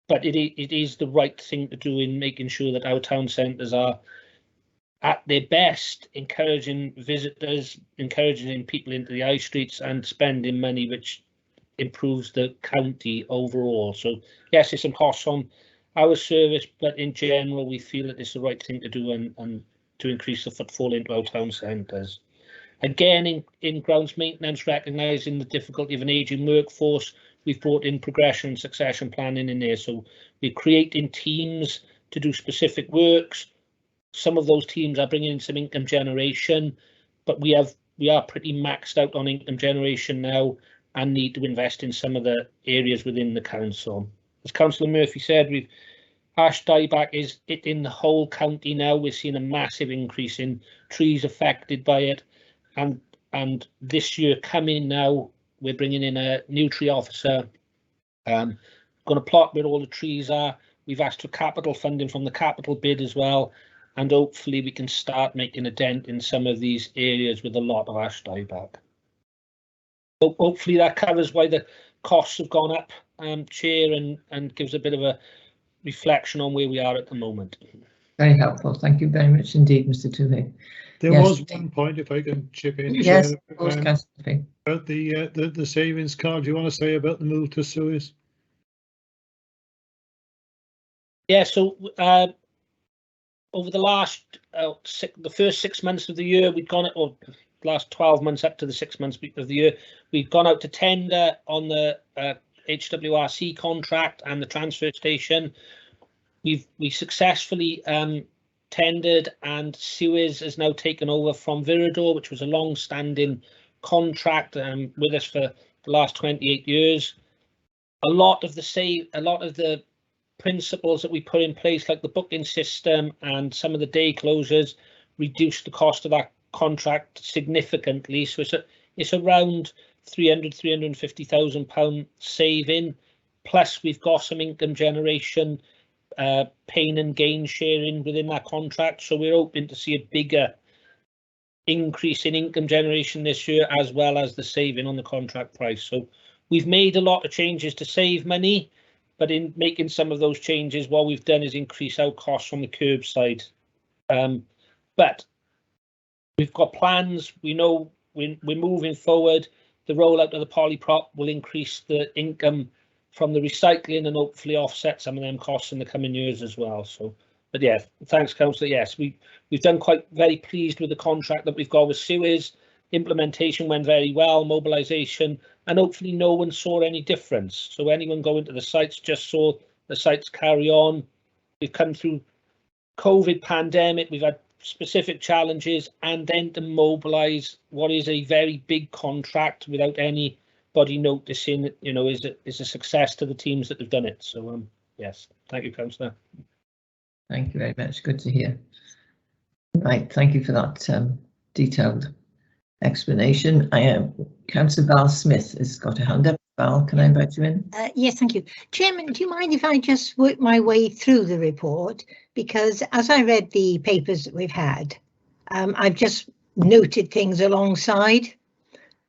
[SPEAKER 5] but it is the right thing to do in making sure that our town centres are at their best, encouraging visitors, encouraging people into the high streets, and spending money which improves the county overall. So yes, there's some costs on our service, but in general we feel that it's the right thing to do and to increase the footfall into our town centres. Again, in grounds maintenance, recognising the difficulty of an ageing workforce, we've brought in progression and succession planning in there. So we're creating teams to do specific works. Some of those teams are bringing in some income generation, but we are pretty maxed out on income generation now and need to invest in some of the areas within the council. As Councillor Murphy said, ash dieback is in the whole county now. We're seeing a massive increase in trees affected by it. And this year coming now, we're bringing in a new tree officer. Going to plot where all the trees are. We've asked for capital funding from the capital bid as well, and hopefully we can start making a dent in some of these areas with a lot of ash dieback. So hopefully that covers why the costs have gone up, Chair, and gives a bit of a reflection on where we are at the moment.
[SPEAKER 1] Very helpful. Thank you very much indeed, Mr. Toohey.
[SPEAKER 2] There
[SPEAKER 1] yes.
[SPEAKER 2] was one point, if I can chip in.
[SPEAKER 1] Yes, of course,
[SPEAKER 2] about the savings card. Do you want to say about the move to sewers?
[SPEAKER 5] Yeah, so over the last the first 6 months of the year, we've gone, or last 12 months up to the 6 months of the year, we've gone out to tender on the HWRC contract and the transfer station. We successfully tendered, and Suez has now taken over from Viridor, which was a long-standing contract with us for the last 28 years. A lot of the principles that we put in place, like the booking system and some of the day closures, reduced the cost of that contract significantly. So it's around £350,000 saving. Plus, we've got some income generation, pain and gain sharing within that contract. So we're hoping to see a bigger increase in income generation this year, as well as the saving on the contract price. So we've made a lot of changes to save money, but in making some of those changes, what we've done is increase our costs on the curb side. But we've got plans. We know we're moving forward. The rollout of the polyprop will increase the income from the recycling and hopefully offset some of them costs in the coming years as well. So, but yeah, thanks, Councillor. Yes, we've done very pleased with the contract that we've got with Suez. Implementation went very well, mobilisation, and hopefully no one saw any difference. So anyone going to the sites just saw the sites carry on. We've come through COVID pandemic, we've had specific challenges, and then to mobilise what is a very big contract without anybody noticing, you know, is a success to the teams that have done it. So yes, thank you, Councillor.
[SPEAKER 1] Thank you very much. Good to hear. Right, thank you for that detailed explanation. I am Councillor Val Smith has got a hand up. Val, can I invite you in?
[SPEAKER 6] Yes, thank you. Chairman, do you mind if I just work my way through the report? Because as I read the papers that we've had, I've just noted things alongside.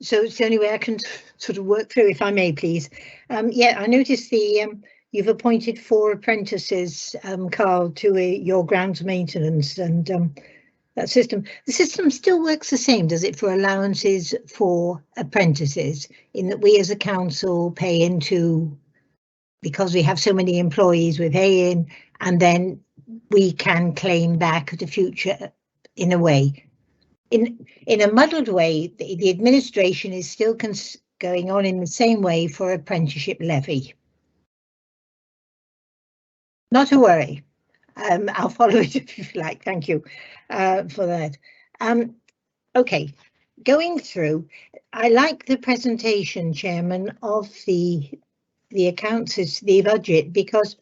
[SPEAKER 6] So it's the only way I can sort of work through, if I may, please. Yeah, I noticed you've appointed 4 apprentices, Carl, to your grounds maintenance and that system. The system still works the same, does it, for allowances for apprentices, in that we as a council pay into, because we have so many employees, we pay in, and then we can claim back the future in a way. In a muddled way, the administration is still going on in the same way for apprenticeship levy. Not to worry. I'll follow it if you like. Thank you for that. OK, going through, I like the presentation, Chairman, of the accounts, the budget, because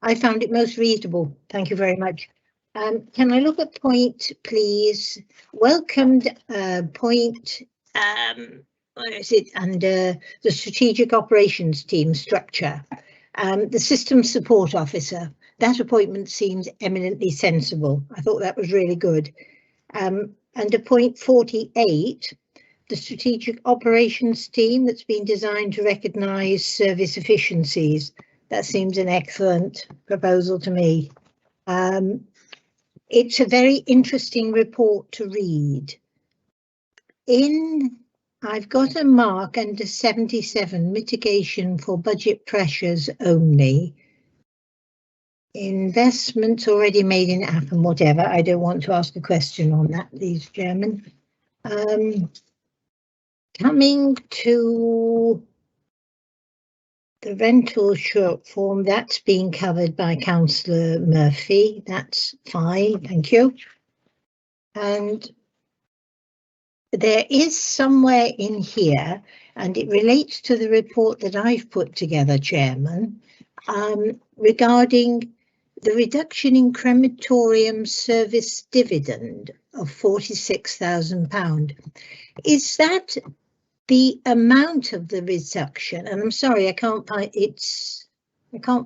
[SPEAKER 6] I found it most reasonable. Thank you very much. Can I look at point, please? Welcomed point, where is it? Under the strategic operations team structure, the system support officer. That appointment seems eminently sensible. I thought that was really good. Under point 48, the strategic operations team that's been designed to recognise service efficiencies. That seems an excellent proposal to me. It's a very interesting report to read. I've got a mark under 77, mitigation for budget pressures only. investments already made in app and whatever. I don't want to ask a question on that, please, Chairman. Coming to the rental short form, that's being covered by Councillor Murphy. That's fine, thank you. And there is somewhere in here, and it relates to the report that I've put together, Chairman, regarding the reduction in crematorium service dividend of £46,000. Is that the amount of the reduction? And I'm sorry, I can't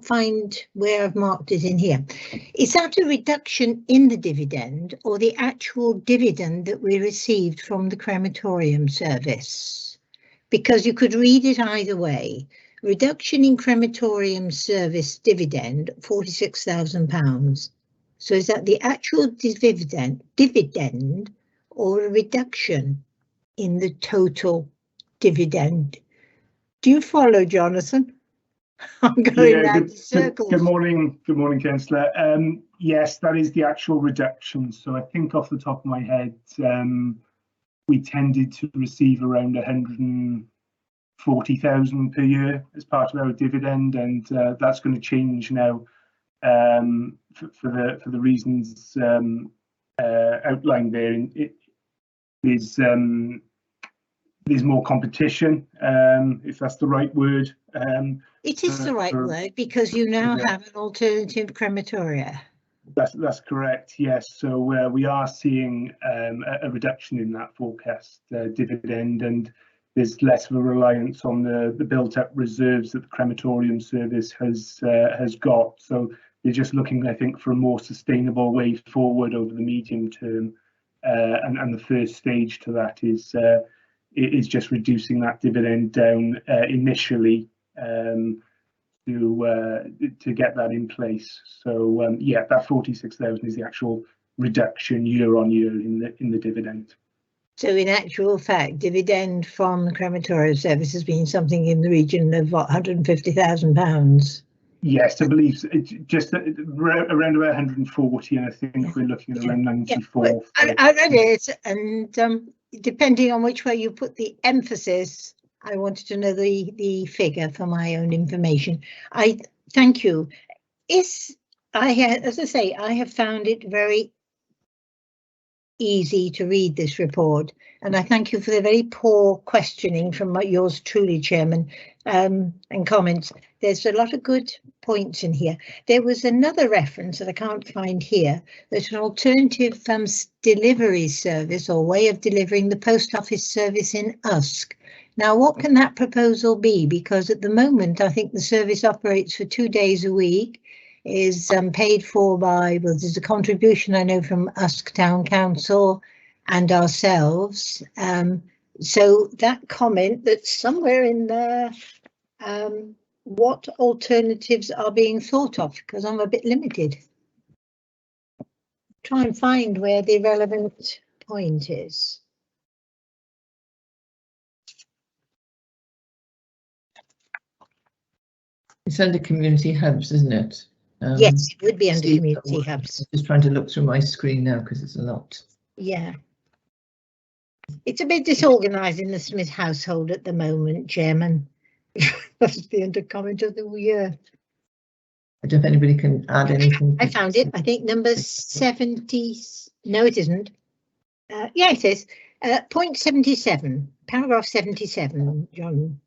[SPEAKER 6] find where I've marked it in here. Is that a reduction in the dividend or the actual dividend that we received from the crematorium service? Because you could read it either way. Reduction in crematorium service dividend, £46,000. So is that the actual dividend or a reduction in the total dividend? Do you follow, Jonathan? I'm going round in circles.
[SPEAKER 4] Good morning, Councillor. Yes, that is the actual reduction. So I think off the top of my head, we tended to receive around 140,000 per year as part of our dividend, and that's going to change now for the reasons outlined there. There's more competition, if that's the right word.
[SPEAKER 6] It is the right word, because you now have an alternative crematoria.
[SPEAKER 4] That's correct, yes. So we are seeing a reduction in that forecast dividend, and there's less of a reliance on the built-up reserves that the crematorium service has got. So they're just looking, I think, for a more sustainable way forward over the medium term. And the first stage to that is just reducing that dividend down initially to get that in place. So yeah, that 46,000 is the actual reduction year on year in the dividend.
[SPEAKER 6] So in actual fact, dividend from the crematorium service has been something in the region of what, £150,000?
[SPEAKER 4] Yes, I believe it's just around about 140, and I think we're looking at around 94.
[SPEAKER 6] Yeah. I read it, and depending on which way you put the emphasis, I wanted to know the figure for my own information. I thank you. As I say, I have found it very easy to read this report, and I thank you for the very poor questioning from yours truly, Chairman, and comments. There's a lot of good points in here. There was another reference that I can't find here. There's an alternative delivery service or way of delivering the post office service in Usk. Now, what can that proposal be? Because at the moment, I think the service operates for 2 days a week, is paid for by, well, there's a contribution I know from Usk Town Council and ourselves. So that comment that's somewhere in there, what alternatives are being thought of? Because I'm a bit limited. Try and find where the relevant point is.
[SPEAKER 1] It's under community hubs, isn't it?
[SPEAKER 6] Yes, it would be under community hubs.
[SPEAKER 1] I'm just trying to look through my screen now because it's a lot.
[SPEAKER 6] Yeah. It's a bit disorganised in the Smith household at the moment, Chairman. That's the under comment of the year.
[SPEAKER 1] I don't know if anybody can add anything.
[SPEAKER 6] I found it. I think number 70. No, it isn't. Yeah, it is. Point 77, paragraph 77, John.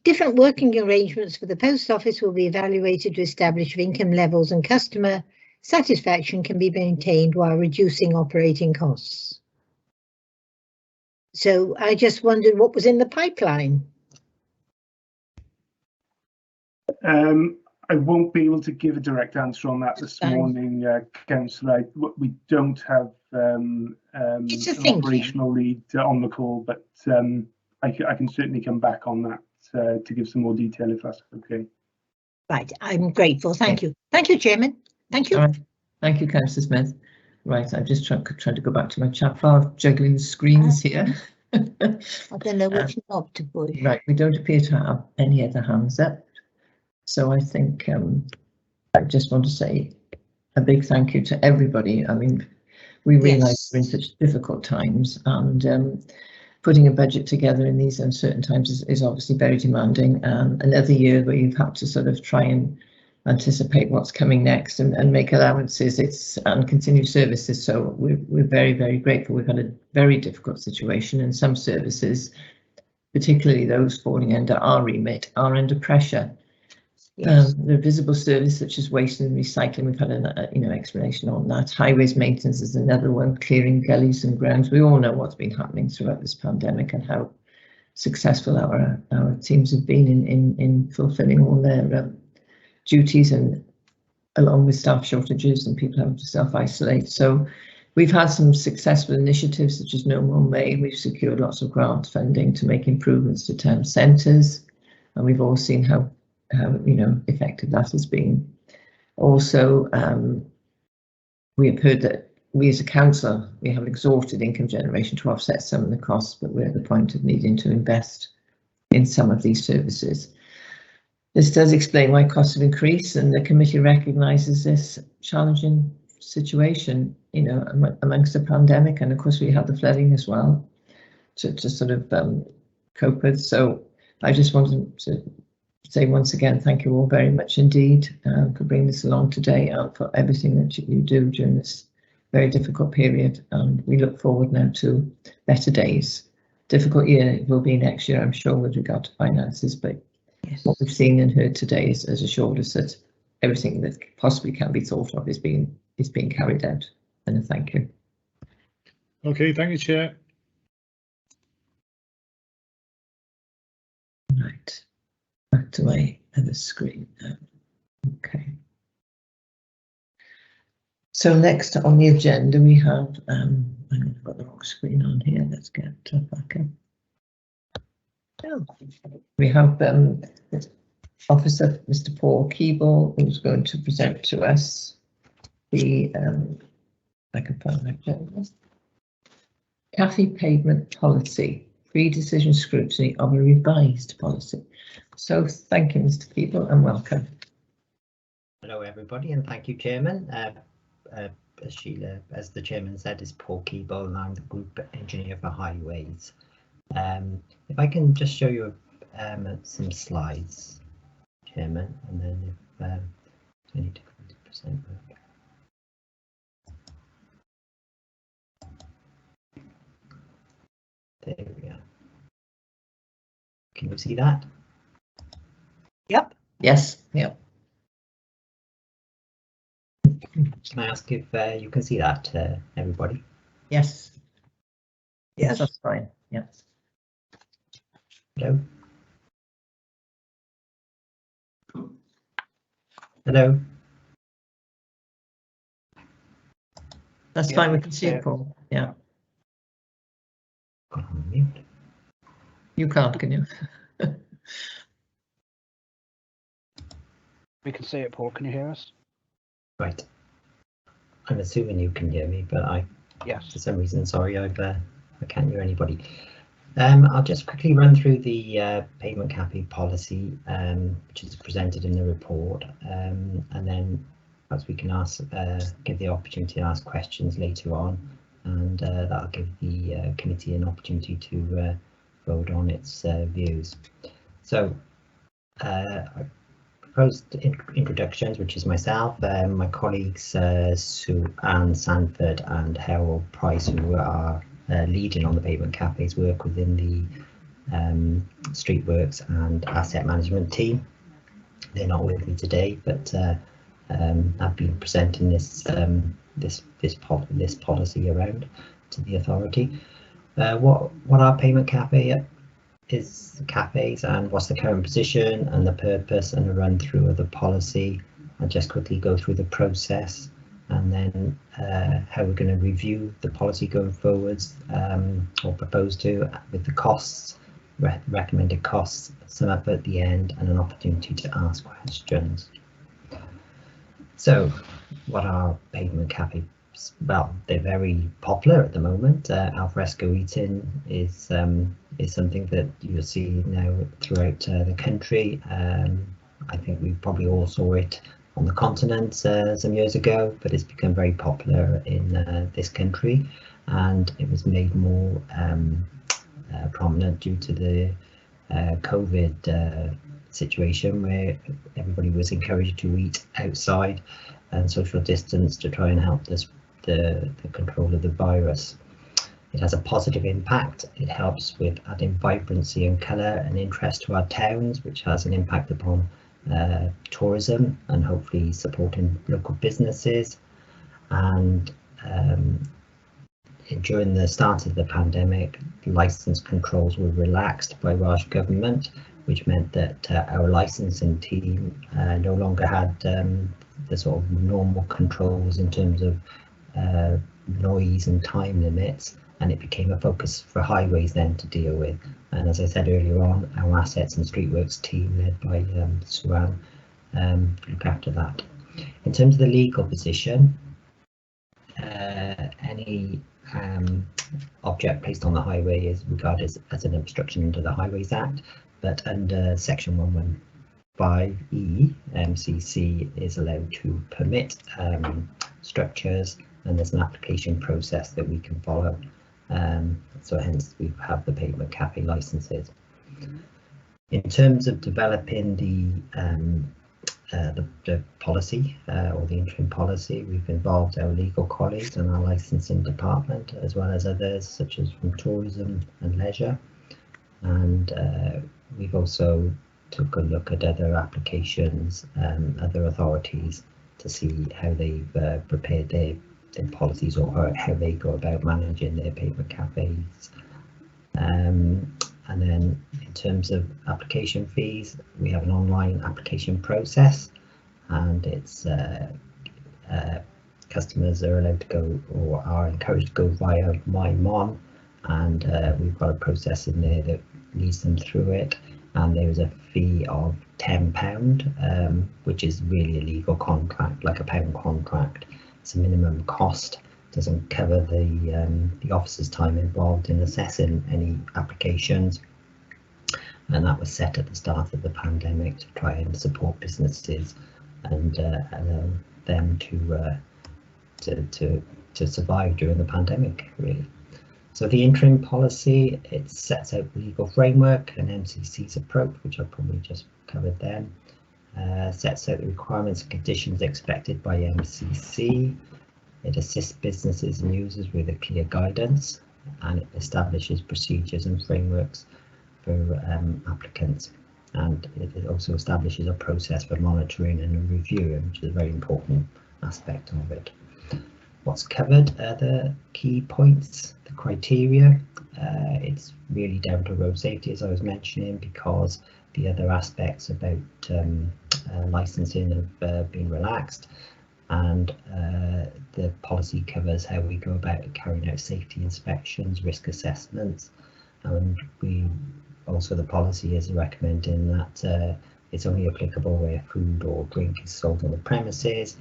[SPEAKER 6] Different working arrangements for the post office will be evaluated to establish if income levels and customer satisfaction can be maintained while reducing operating costs. So I just wondered what was in the pipeline.
[SPEAKER 4] I won't be able to give a direct answer on that this morning, Councillor. We don't have an operational lead on the call, but I can certainly come back on that to give some more detail if that's okay.
[SPEAKER 6] Right, I'm grateful. Thank you. Thank you, Chairman. Thank you.
[SPEAKER 1] Right. Thank you, Councillor Smith. Right, I'm just trying to go back to my chat file, juggling the screens here.
[SPEAKER 6] I don't know which knob to push.
[SPEAKER 1] Right, we don't appear to have any other hands up. So I think I just want to say a big thank you to everybody. I mean, we realise we're in such difficult times, and putting a budget together in these uncertain times is obviously very demanding. Another year where you've had to sort of try and anticipate what's coming next and make allowances and continue services. So we're very, very grateful. We've had a very difficult situation, and some services, particularly those falling under our remit, are under pressure. Yes. The visible service such as waste and recycling, we've had an explanation on that. Highways maintenance is another one, clearing gullies and grounds. We all know what's been happening throughout this pandemic and how successful our teams have been in fulfilling all their duties, and along with staff shortages and people having to self-isolate. So we've had some successful initiatives such as No More May. We've secured lots of grant funding to make improvements to town centres, and we've all seen how effective that has been. Also, we have heard that we as a council, we have exhausted income generation to offset some of the costs, but we're at the point of needing to invest in some of these services. This does explain why costs have increased, and the committee recognises this challenging situation, amongst the pandemic, and of course we had the flooding as well to sort of cope with. So I just wanted to say once again, thank you all very much indeed for bringing this along today and for everything that you do during this very difficult period. And we look forward now to better days. Difficult year it will be next year, I'm sure, with regard to finances, but yes, what we've seen and heard today has assured us that everything that possibly can be thought of is being carried out. And thank you.
[SPEAKER 2] Okay, thank you, Chair.
[SPEAKER 1] Right. Back to my other screen now. Okay. So next on the agenda we have, I've got the wrong screen on here. Let's get back up. Oh. We have Officer Mr. Paul Keeble, who's going to present to us the I can find my agenda. Cathy Pavement Policy, pre-decision scrutiny of a revised policy. So thank you, Mr. Keeble, and welcome.
[SPEAKER 7] Hello, everybody, and thank you, Chairman. As the Chairman said, is Paul Keeble, and I'm the Group Engineer for Highways. If I can just show you some slides, Chairman, and then if 20 to 40% work. There we are. Can you see that?
[SPEAKER 6] Yep.
[SPEAKER 1] Yes. Yep.
[SPEAKER 7] Can I ask if you can see that, everybody?
[SPEAKER 1] Yes.
[SPEAKER 6] Yes,
[SPEAKER 1] that's fine. Yes.
[SPEAKER 7] Hello? Hello?
[SPEAKER 1] That's fine. We can see it, Paul. Yeah.
[SPEAKER 7] Got on mute.
[SPEAKER 1] You can't, can you?
[SPEAKER 3] We can see it, Paul. Can you hear us?
[SPEAKER 7] Right. I'm assuming you can hear me, but
[SPEAKER 3] yes,
[SPEAKER 7] for some reason, sorry, I can't hear anybody. I'll just quickly run through the pavement capping policy, which is presented in the report, and then as we can give the opportunity to ask questions later on, and that'll give the committee an opportunity to vote on its views. So proposed introductions, which is myself, my colleagues Sue Ann Sanford and Harold Price, who are leading on the pavement cafes, work within the street works and asset management team. They're not with me today, but I've been presenting this policy around to the authority. What are pavement cafe is cafes, and what's the current position and the purpose, and a run through of the policy. I'll just quickly go through the process, and then how we're going to review the policy going forwards, or propose to, with the costs, recommended costs, sum up at the end, and an opportunity to ask questions. So what are pavement cafes? Well, they're very popular at the moment. Alfresco eating is something that you'll see now throughout the country. I think we probably all saw it on the continent some years ago, but it's become very popular in this country, and it was made more prominent due to the COVID situation, where everybody was encouraged to eat outside and social distance to try and help the control of the virus. It has a positive impact. It helps with adding vibrancy and colour and interest to our towns, which has an impact upon tourism and hopefully supporting local businesses. And during the start of the pandemic, licence controls were relaxed by Welsh Government, which meant that our licensing team no longer had the sort of normal controls in terms of noise and time limits, and it became a focus for highways then to deal with. And as I said earlier on, our assets and streetworks team led by Suan look after that. In terms of the legal position, any object placed on the highway is regarded as an obstruction under the Highways Act, but under section 115E, MCC is allowed to permit structures, and there's an application process that we can follow. So hence we have the Pavement Cafe licenses. In terms of developing the policy or the interim policy, we've involved our legal colleagues and our licensing department, as well as others such as from tourism and leisure, and we've also took a look at other applications, other authorities, to see how they've prepared their policies or how they go about managing their pavement cafes. And then in terms of application fees, we have an online application process, and it's customers are allowed to go, or are encouraged to go via MyMon, and we've got a process in there that leads them through it, and there's a fee of £10, which is really a legal contract, like a pound contract. It's a minimum cost, doesn't cover the officer's time involved in assessing any applications, and that was set at the start of the pandemic to try and support businesses and allow them to survive during the pandemic, really. So the interim policy, it sets out the legal framework and MCC's approach, which I probably just covered then. Sets out the requirements and conditions expected by MCC. It assists businesses and users with a clear guidance, and it establishes procedures and frameworks for applicants, and it also establishes a process for monitoring and reviewing, which is a very important aspect of it. What's covered are the key points, the criteria. It's really down to road safety, as I was mentioning, because the other aspects about licensing have been relaxed, and the policy covers how we go about carrying out safety inspections, risk assessments, and the policy is recommending that it's only applicable where food or drink is sold on the premises,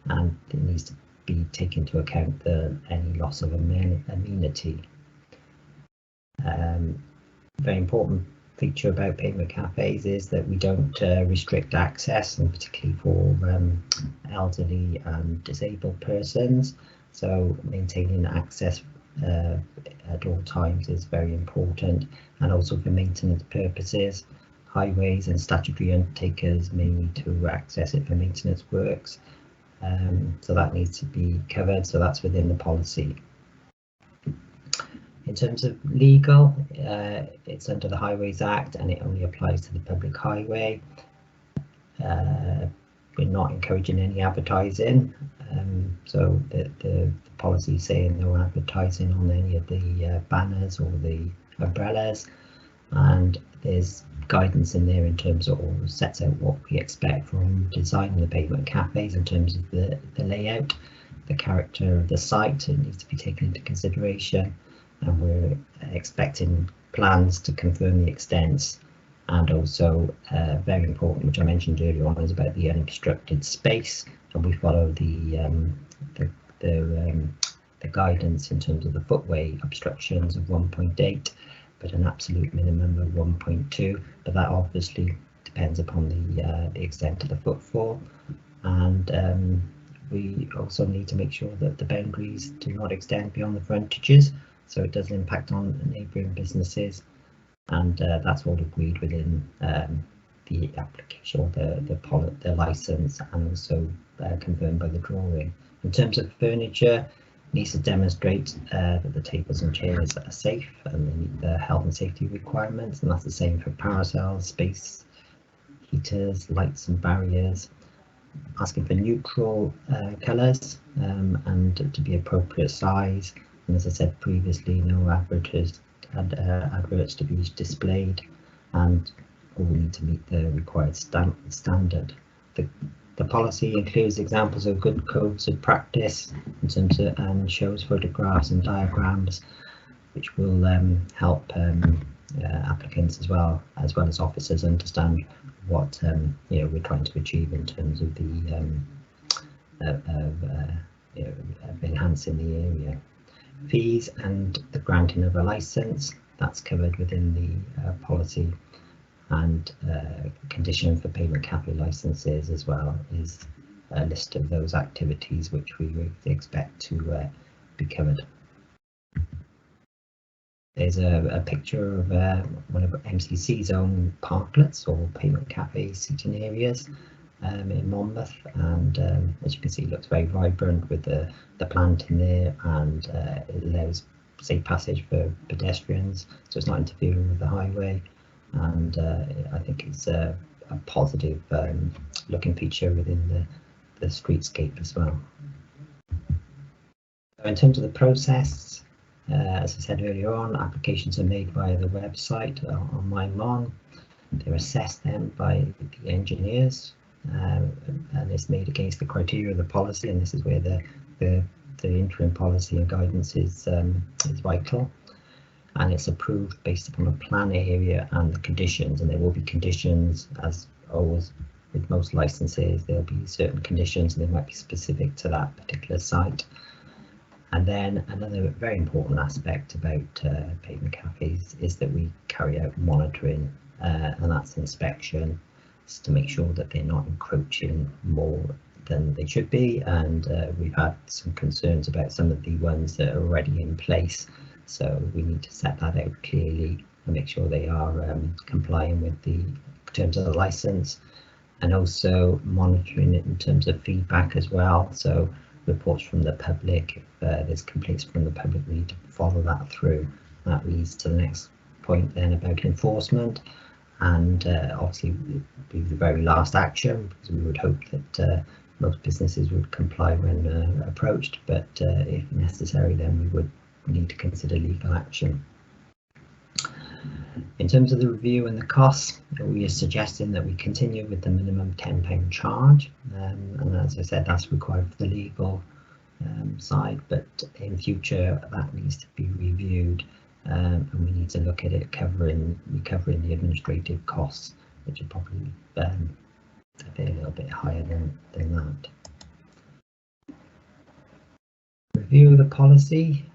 [SPEAKER 7] and it needs to be taken into account any loss of amenity. Very important feature about pavement cafes is that we don't restrict access, and particularly for elderly and disabled persons. So maintaining access at all times is very important, and also for maintenance purposes. Highways and statutory undertakers may need to access it for maintenance works, so that needs to be covered, so that's within the policy. In terms of legal, it's under the Highways Act, and it only applies to the public highway. We're not encouraging any advertising, so the policy is saying no advertising on any of the banners or the umbrellas, and there's guidance in there in terms of, or sets out what we expect from designing the pavement cafes in terms of the layout, the character of the site. It needs to be taken into consideration, and we're expecting plans to confirm the extents, and also very important, which I mentioned earlier on, is about the unobstructed space, and we follow the guidance in terms of the footway obstructions of 1.8, but an absolute minimum of 1.2, but that obviously depends upon the extent of the footfall. and we also need to make sure that the boundaries do not extend beyond the frontages, so it doesn't impact on neighbouring businesses, and that's all agreed within the application or the license, and also confirmed by the drawing. In terms of furniture, it needs to demonstrate that the tables and chairs are safe and they meet the health and safety requirements, and that's the same for parasols, space heaters, lights and barriers. Asking for neutral colours and to be appropriate size, and as I said previously, no adverts to be displayed, and all need to meet the required standard. The policy includes examples of good codes of practice in terms of, and shows photographs and diagrams which will help applicants as well as officers understand what we're trying to achieve in terms of the of enhancing the area. Fees and the granting of a license, that's covered within the policy, and condition for pavement cafe licenses as well is a list of those activities which we would expect to be covered. There's a picture of one of MCC's own parklets or pavement cafe seating areas in Monmouth, and as you can see, it looks very vibrant with the plant in there, and it allows safe passage for pedestrians, so it's not interfering with the highway, and I think it's a positive looking feature within the streetscape as well. So in terms of the process, as I said earlier on, applications are made via the website on MyMon. They're assessed then by the engineers, and it's made against the criteria of the policy, and this is where the interim policy and guidance is vital. And it's approved based upon a plan area and the conditions, and there will be conditions, as always with most licenses. There'll be certain conditions, and they might be specific to that particular site. And then another very important aspect about pavement cafes is that we carry out monitoring, and that's inspection, to make sure that they're not encroaching more than they should be. And we've had some concerns about some of the ones that are already in place, so we need to set that out clearly and make sure they are complying with the terms of the license, and also monitoring it in terms of feedback as well. So reports from the public, if there's complaints from the public, we need to follow that through. That leads to the next point then about enforcement, and obviously be the very last action, because we would hope that most businesses would comply when approached, but if necessary, then we would need to consider legal action. In terms of the review and the costs, we are suggesting that we continue with the minimum £10 charge, and as I said, that's required for the legal side, but in future that needs to be reviewed, and we need to look at it recovering the administrative costs, which are probably a little bit higher than that. Review of the policy.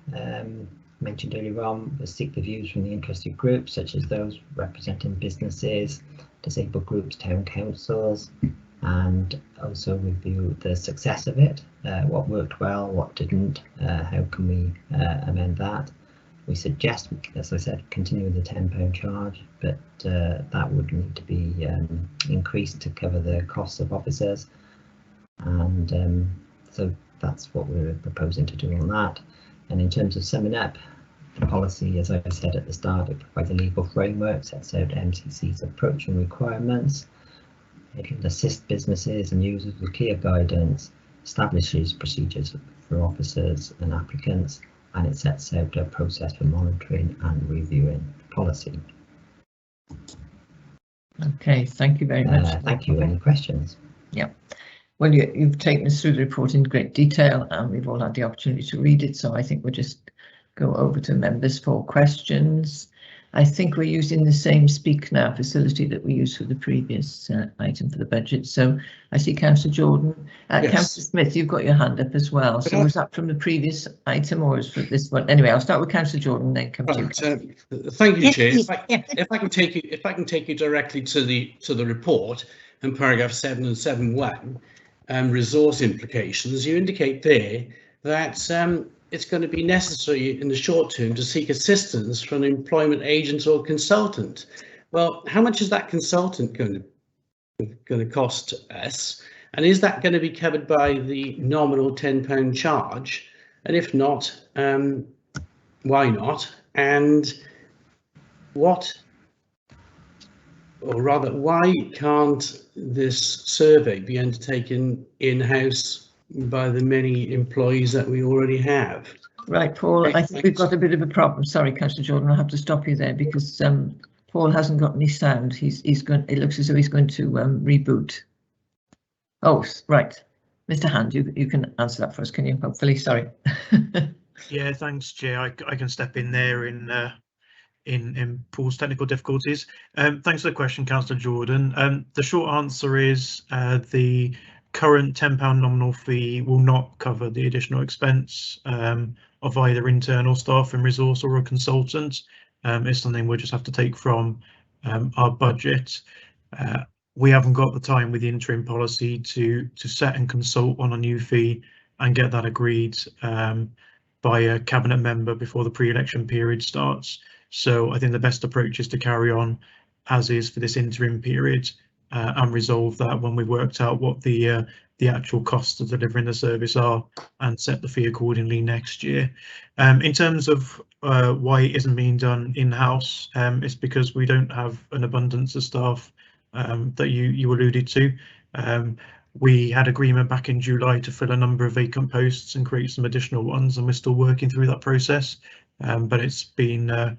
[SPEAKER 7] Mentioned earlier on, we'll seek the views from the interested groups, such as those representing businesses, disabled groups, town councils, and also review the success of it, what worked well, what didn't, how can we amend that. We suggest, as I said, continue with the £10 charge, but that would need to be increased to cover the costs of officers, and so that's what we're proposing to do on that. And in terms of summing up, the policy, as I said at the start, it provides a legal framework, sets out MCC's approach and requirements. It can assist businesses and users with clear guidance, establishes procedures for officers and applicants, and it sets out a process for monitoring and reviewing the policy.
[SPEAKER 1] Okay, thank you very much.
[SPEAKER 7] Thank you. Any questions?
[SPEAKER 1] Yeah. Well, you've taken us through the report in great detail, and we've all had the opportunity to read it, so I think we'll just go over to members for questions. I think we're using the same Speak Now facility that we used for the previous item for the budget. So I see Councillor Jordan. Yes. Councillor Smith, you've got your hand up as well. So was that from the previous item or is for this one? Anyway, I'll start with Councillor Jordan, then come to you.
[SPEAKER 8] Thank you, Chair. If I can take you directly to the report in paragraph 7 and 7.1. resource implications, you indicate there that it's going to be necessary in the short term to seek assistance from an employment agent or consultant. Well, how much is that consultant going to cost us? And is that going to be covered by the nominal £10 charge? And if not, why not? And what, or rather, why can't this survey be undertaken in-house by the many employees that we already have?
[SPEAKER 1] Right, Paul, I think we've got a bit of a problem. Sorry, Councillor Jordan, I'll have to stop you there because Paul hasn't got any sound. He's going. It looks as though he's going to reboot. Oh, right, Mr. Hand, you can answer that for us, can you? Hopefully, sorry.
[SPEAKER 9] Yeah, thanks, Chair. I can step in there in Paul's technical difficulties. Thanks for the question, Councillor Jordan. The short answer is the current £10 nominal fee will not cover the additional expense of either internal staff and resource or a consultant. It's something we'll just have to take from our budget. We haven't got the time with the interim policy to set and consult on a new fee and get that agreed by a cabinet member before the pre-election period starts. So I think the best approach is to carry on as is for this interim period and resolve that when we've worked out what the actual costs of delivering the service are and set the fee accordingly next year. In terms of why it isn't being done in-house, it's because we don't have an abundance of staff that you alluded to. We had agreement back in July to fill a number of vacant posts and create some additional ones, and we're still working through that process. But it's been a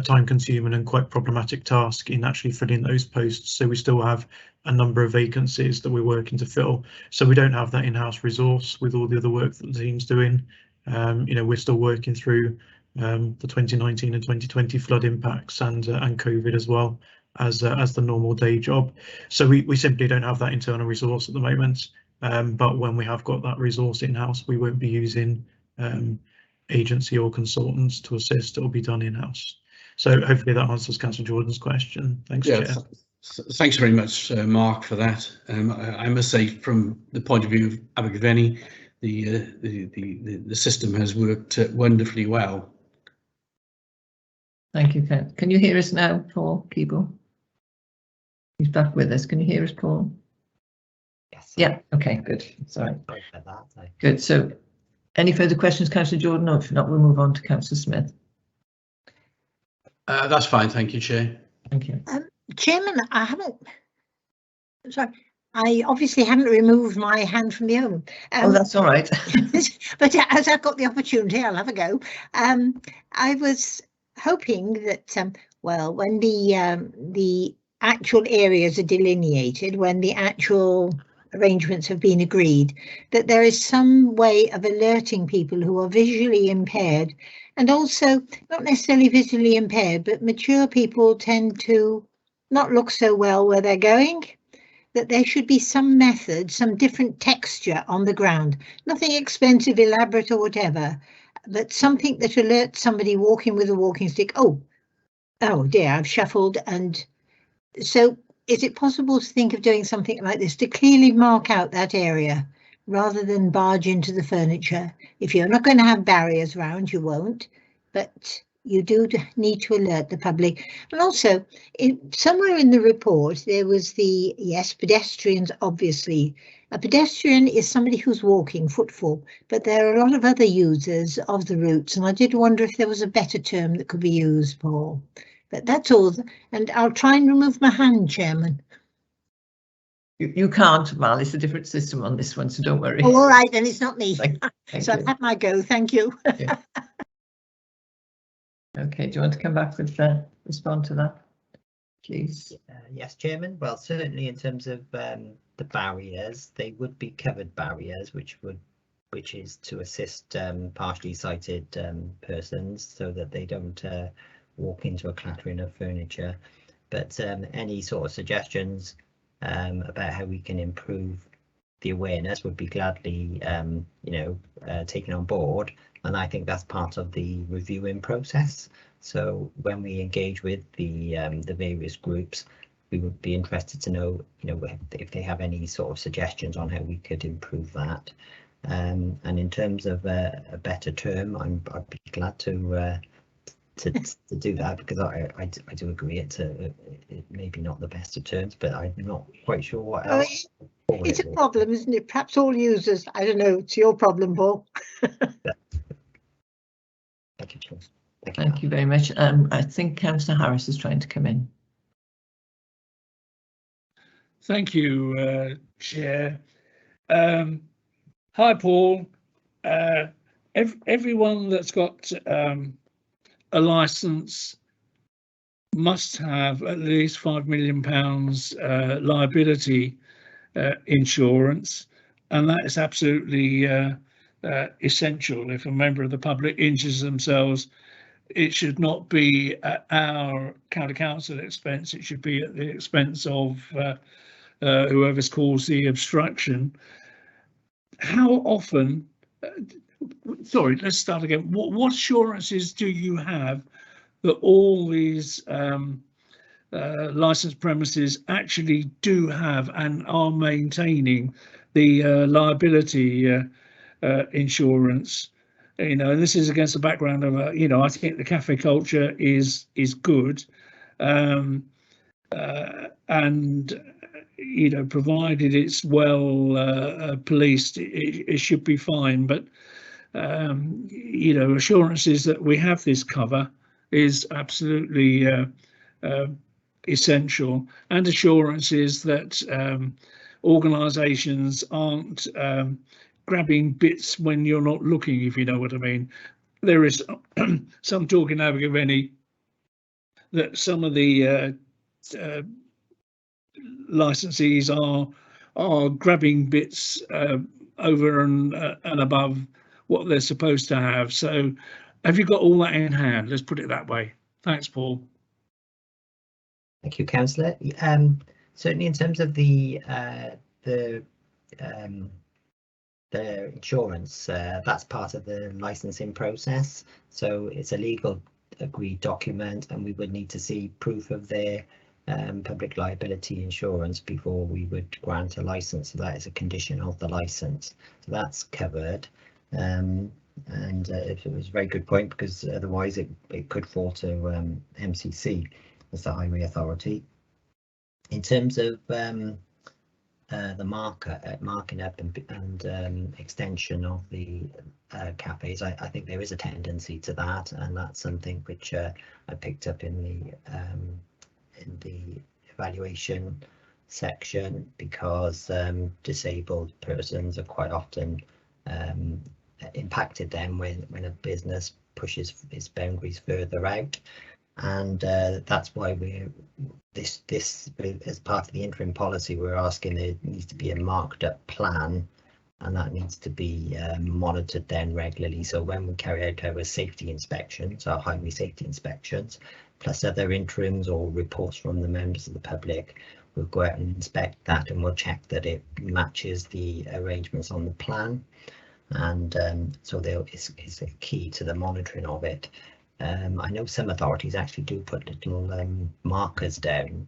[SPEAKER 9] time-consuming and quite problematic task in actually filling those posts. So we still have a number of vacancies that we're working to fill. So we don't have that in-house resource with all the other work that the team's doing. We're still working through the 2019 and 2020 flood impacts and COVID as well as the normal day job. So we simply don't have that internal resource at the moment. But when we have got that resource in-house, we won't be using agency or consultants to assist. It will be done in-house. So hopefully that answers Councillor Jordan's question. Thanks, Chair.
[SPEAKER 8] Thanks very much, Mark, for that. I must say, from the point of view of Abergavenny, the system has worked wonderfully well.
[SPEAKER 1] Thank you, Ken. Can you hear us now, Paul Keeble? He's back with us. Can you hear us, Paul?
[SPEAKER 7] Yes.
[SPEAKER 1] Yeah. Okay. Good. Sorry.
[SPEAKER 7] Sorry about that.
[SPEAKER 1] Good. So, any further questions, Councillor Jordan? No, if not, we'll move on to Councillor Smith.
[SPEAKER 8] That's fine. Thank you, Chair.
[SPEAKER 1] Thank you.
[SPEAKER 6] Chairman, I obviously haven't removed my hand from the oven.
[SPEAKER 1] Oh, that's all right.
[SPEAKER 6] But as I've got the opportunity, I'll have a go. I was hoping that, well, when the actual areas are delineated, when the actual arrangements have been agreed, that there is some way of alerting people who are visually impaired, and also not necessarily visually impaired, but mature people tend to not look so well where they're going, that there should be some method, some different texture on the ground, nothing expensive, elaborate or whatever, but something that alerts somebody walking with a walking stick, oh dear, I've shuffled. And so is it possible to think of doing something like this to clearly mark out that area rather than barge into the furniture? If you're not going to have barriers around, you won't, but you do need to alert the public. And also, somewhere in the report, there was pedestrians, obviously. A pedestrian is somebody who's walking, footfall, but there are a lot of other users of the routes, and I did wonder if there was a better term that could be used, Paul. But that's all, and I'll try and remove my hand, Chairman.
[SPEAKER 1] You can't, Val. It's a different system on this one, so don't worry.
[SPEAKER 6] Oh, all right, then it's not me.
[SPEAKER 1] Thank
[SPEAKER 6] so
[SPEAKER 1] you.
[SPEAKER 6] I've had my go. Thank you.
[SPEAKER 1] Yeah. Okay, do you want to come back with respond to that, please?
[SPEAKER 7] Yes, Chairman. Well, certainly in terms of the barriers, they would be covered barriers, which is to assist partially sighted persons so that they don't walk into a clattering of furniture. But any sort of suggestions about how we can improve the awareness would be gladly taken on board, and I think that's part of the reviewing process. So when we engage with the various groups, we would be interested to know, if they have any sort of suggestions on how we could improve that. And in terms of a better term, I'd be glad to do that, because I do agree it maybe not the best of terms, but I'm not quite sure what else.
[SPEAKER 6] It's a problem, isn't it? Perhaps all users, I don't know, it's your problem, Paul.
[SPEAKER 7] Thank you, Chair.
[SPEAKER 1] Thank you very much. I think Councillor Harris is trying to come in.
[SPEAKER 10] Thank you, Chair. Hi, Paul. Everyone that's got a licence must have at least £5 million liability insurance, and that is absolutely essential. If a member of the public injures themselves, it should not be at our county council expense. It should be at the expense of whoever's caused the obstruction. How often? Sorry, let's start again. What assurances do you have that all these licensed premises actually do have and are maintaining the liability insurance? And this is against the background of I think the cafe culture is good, and provided it's well policed, it should be fine. But assurances that we have this cover is absolutely essential, and assurances that organisations aren't grabbing bits when you're not looking, if you know what I mean. There is some talk in Abergavenny that some of the licensees are grabbing bits over and above what they're supposed to have. So have you got all that in hand? Let's put it that way. Thanks, Paul.
[SPEAKER 7] Thank you, Councillor. Certainly in terms of the insurance, that's part of the licensing process. So it's a legal agreed document, and we would need to see proof of their public liability insurance before we would grant a license. So that is a condition of the license. So that's covered. And it was a very good point, because otherwise it could fall to MCC as the Highway Authority. In terms of the marking up and extension of the cafes, I think there is a tendency to that, and that's something which I picked up in the evaluation section, because disabled persons are quite often impacted then when a business pushes its boundaries further out, and that's why this as part of the interim policy, we're asking there needs to be a marked up plan, and that needs to be monitored then regularly. So when we carry out our safety inspections, our highway safety inspections, plus other interims or reports from the members of the public, we'll go out and inspect that, and we'll check that it matches the arrangements on the plan. And so it's a key to the monitoring of it. I know some authorities actually do put little markers down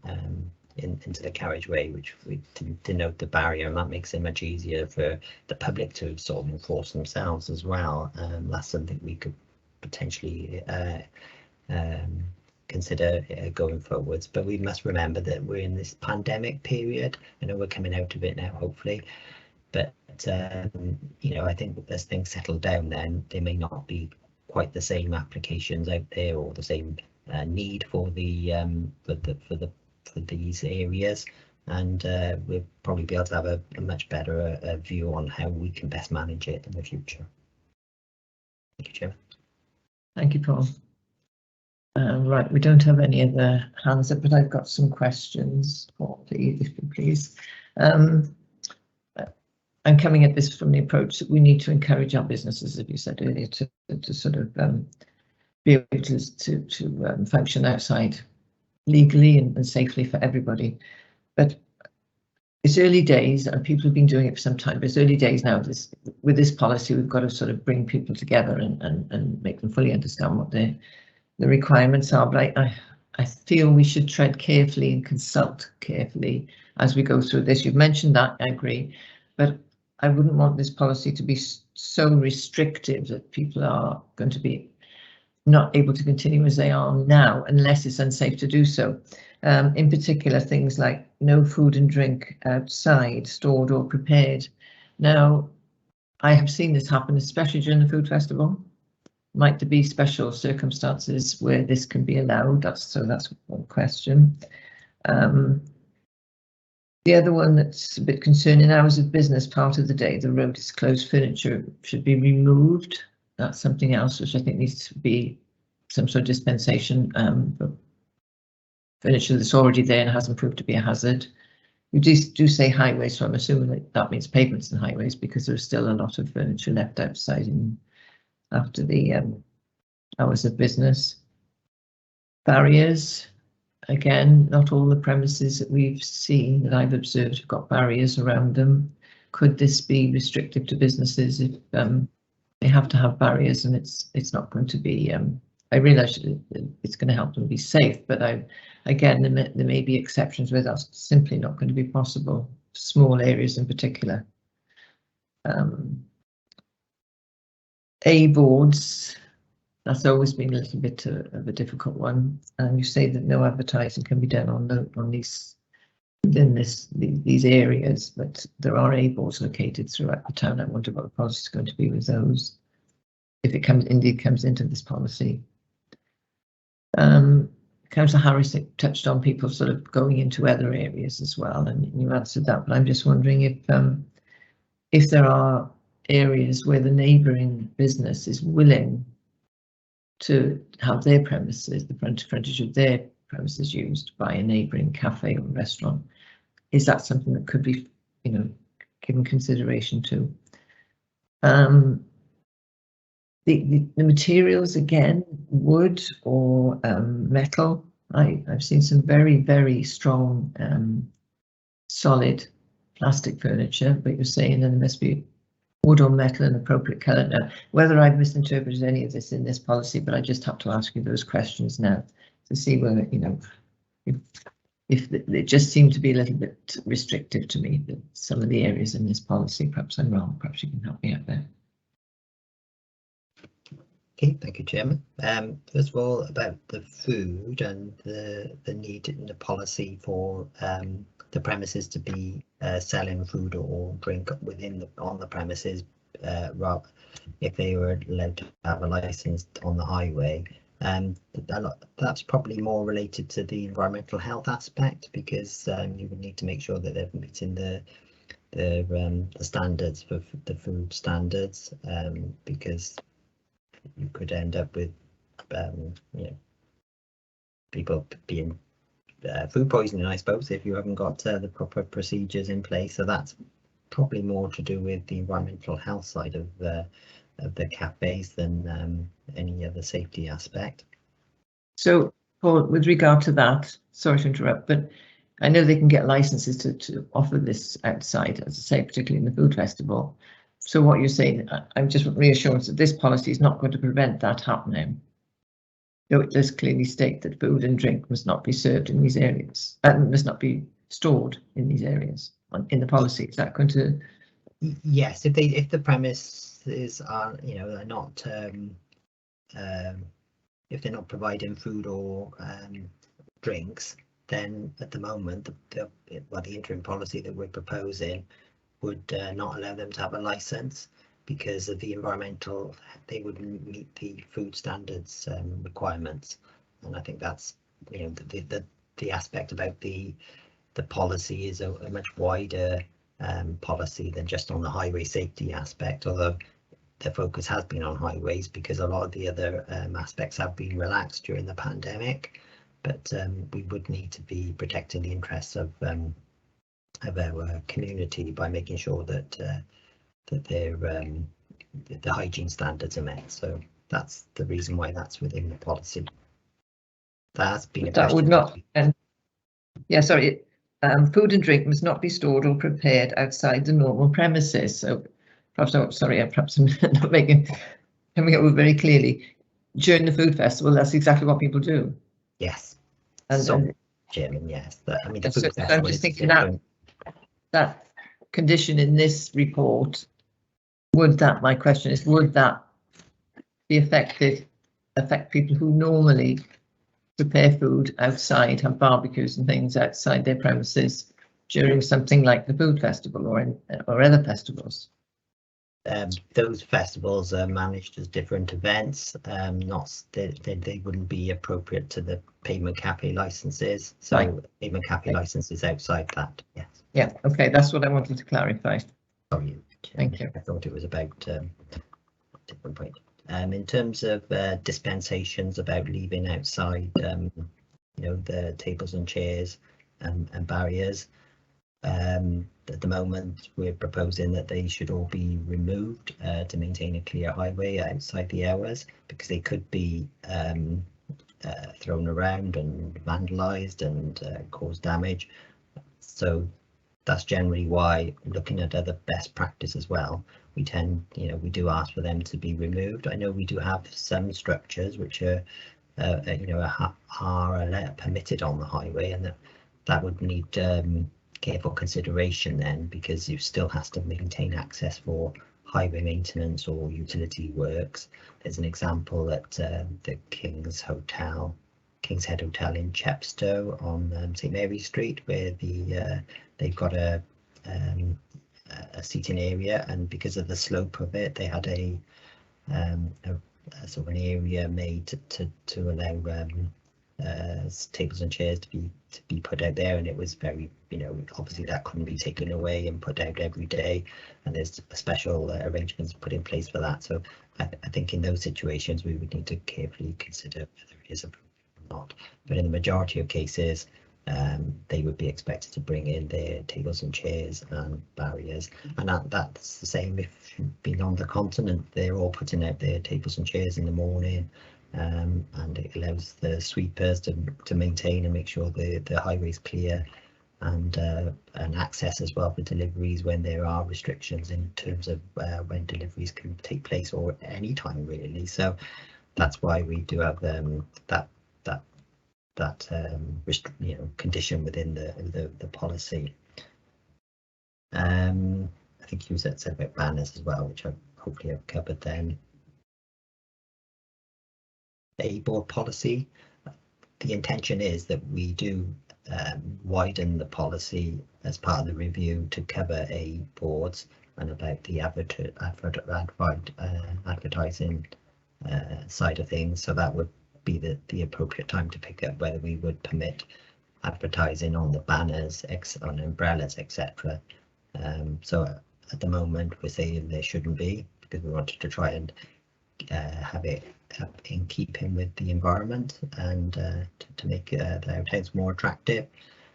[SPEAKER 7] into the carriageway, which we denote the barrier, and that makes it much easier for the public to sort of enforce themselves as well. That's something we could potentially consider going forwards. But we must remember that we're in this pandemic period. I know we're coming out of it now, hopefully, but I think as things settle down, then there may not be quite the same applications out there, or the same need for the for these areas, and we'll probably be able to have a much better view on how we can best manage it in the future. Thank you, Chairman.
[SPEAKER 1] Thank you, Paul. Right, we don't have any other hands up, but I've got some questions. Paul, please. I'm coming at this from the approach that we need to encourage our businesses, as you said earlier, to sort of be able to function outside legally and safely for everybody. But it's early days, and people have been doing it for some time. But it's early days now. With this policy, we've got to sort of bring people together and make them fully understand what the requirements are. But I I feel we should tread carefully and consult carefully as we go through this. You've mentioned that, I agree, but I wouldn't want this policy to be so restrictive that people are going to be not able to continue as they are now unless it's unsafe to do so. In particular, things like no food and drink outside, stored or prepared. Now, I have seen this happen, especially during the food festival. Might there be special circumstances where this can be allowed? That's one question. The other one that's a bit concerning, hours of business, part of the day, the road is closed, furniture should be removed. That's something else which I think needs to be some sort of dispensation for furniture that's already there and hasn't proved to be a hazard. We do say highways, so I'm assuming that means pavements and highways, because there's still a lot of furniture left outside after the hours of business. Barriers, again, not all the premises that we've seen that I've observed have got barriers around them. Could this be restrictive to businesses if they have to have barriers and it's not going to be? I realise it's going to help them be safe, but again, there may be exceptions where that's simply not going to be possible. Small areas in particular. A-boards, that's always been a little bit of a difficult one. And you say that no advertising can be done on these within these areas, but there are A-boards located throughout the town. I wonder what the policy is going to be with those, if it indeed comes into this policy. Councillor Harris touched on people sort of going into other areas as well, and you answered that. But I'm just wondering if there are areas where the neighbouring business is willing to have their premises, the frontage of their premises used by a neighbouring cafe or restaurant. Is that something that could be, given consideration to? The materials, again, wood or metal. I've seen some very, very strong solid plastic furniture, but you're saying that there must be wood or metal in appropriate colour. Now, whether I've misinterpreted any of this in this policy, but I just have to ask you those questions now to see whether, if it just seemed to be a little bit restrictive to me, that some of the areas in this policy, perhaps I'm wrong, perhaps you can help me out there.
[SPEAKER 7] Okay, thank you, Chairman. First of all, about the food and the need in the policy for the premises to be selling food or drink on the premises, if they were allowed to have a license on the highway. That's probably more related to the environmental health aspect, because you would need to make sure that they're meeting the standards for the food standards, because you could end up with people being food poisoning, I suppose, if you haven't got the proper procedures in place. So that's probably more to do with the environmental health side of the cafes than any other safety aspect. So,
[SPEAKER 1] Paul, with regard to that, sorry to interrupt, but I know they can get licenses to offer this outside, as I say, particularly in the food festival. So what you're saying, I'm just reassured that this policy is not going to prevent that happening. Though it does clearly state that food and drink must not be served in these areas, and must not be stored in these areas in the policy. Is that going to?
[SPEAKER 7] Yes, if the premises are, are not, if they're not providing food or drinks, then at the moment, the interim policy that we're proposing would not allow them to have a license, because of the environmental, they wouldn't meet the food standards requirements. And I think that's, the aspect about the policy is a much wider policy than just on the highway safety aspect, although the focus has been on highways because a lot of the other aspects have been relaxed during the pandemic. But we would need to be protecting the interests of our community by making sure that the hygiene standards are met. So that's the reason why that's within the policy. That's been a
[SPEAKER 1] that would not. Yeah, sorry. Food and drink must not be stored or prepared outside the normal premises. So, perhaps I'm not coming up with very clearly. During the food festival, that's exactly what people do.
[SPEAKER 7] Yes.
[SPEAKER 1] And,
[SPEAKER 7] So, Chairman, yes, I mean, the
[SPEAKER 1] so
[SPEAKER 7] food
[SPEAKER 1] I'm
[SPEAKER 7] festival
[SPEAKER 1] just
[SPEAKER 7] is
[SPEAKER 1] thinking
[SPEAKER 7] different.
[SPEAKER 1] that condition in this report, my question is, would that be affect people who normally prepare food outside, have barbecues and things outside their premises during something like the food festival or other festivals?
[SPEAKER 7] Those festivals are managed as different events. They wouldn't be appropriate to the Pavement Cafe licenses. So right. Pavement Cafe licenses outside that. Yes.
[SPEAKER 1] Yeah. Okay. That's what I wanted to clarify.
[SPEAKER 7] Sorry.
[SPEAKER 1] Thank you.
[SPEAKER 7] I thought it was about a different point. In terms of dispensations about leaving outside, the tables and chairs and barriers. At the moment, we're proposing that they should all be removed to maintain a clear highway outside the hours, because they could be thrown around and vandalised and cause damage. So that's generally why, looking at other best practice as well, we do ask for them to be removed. I know we do have some structures which are permitted on the highway, and that would need careful consideration then, because you still has to maintain access for highway maintenance or utility works. There's an example at the King's Head Hotel in Chepstow on St Mary Street, where they've got a seating area, and because of the slope of it, they had a sort of an area made to allow tables and chairs to be put out there, and it was very, obviously that couldn't be taken away and put out every day, and there's special arrangements put in place for that. So I think in those situations we would need to carefully consider whether it is appropriate or not. But in the majority of cases, they would be expected to bring in their tables and chairs and barriers, and that's the same if you've been on the continent. They're all putting out their tables and chairs in the morning, and it allows the sweepers to maintain and make sure the highway's clear, and access as well for deliveries when there are restrictions in terms of when deliveries can take place, or any time really. So that's why we do have that condition within the policy. I think you said about banners as well, which I hopefully have covered then. A board policy, the intention is that we do widen the policy as part of the review to cover A boards and about the advertising side of things. So that would be the appropriate time to pick up whether we would permit advertising on the banners, on umbrellas, etc. So at the moment we're saying there shouldn't be, because we wanted to try and have it in keeping with the environment, and to make the hotels more attractive.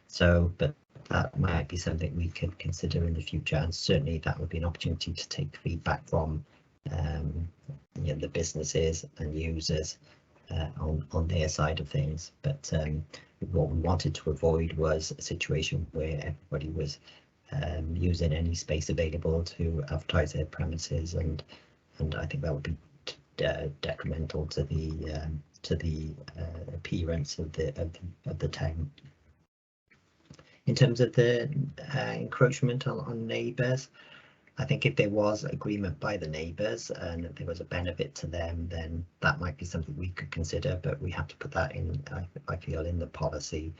[SPEAKER 7] So, but that might be something we could consider in the future, and certainly that would be an opportunity to take feedback from the businesses and users on their side of things. But what we wanted to avoid was a situation where everybody was using any space available to advertise their premises, and I think that would be detrimental to the appearance of the town. In terms of the encroachment on neighbours, I think if there was agreement by the neighbours and there was a benefit to them, then that might be something we could consider, but we have to put that in, I feel, in the policy,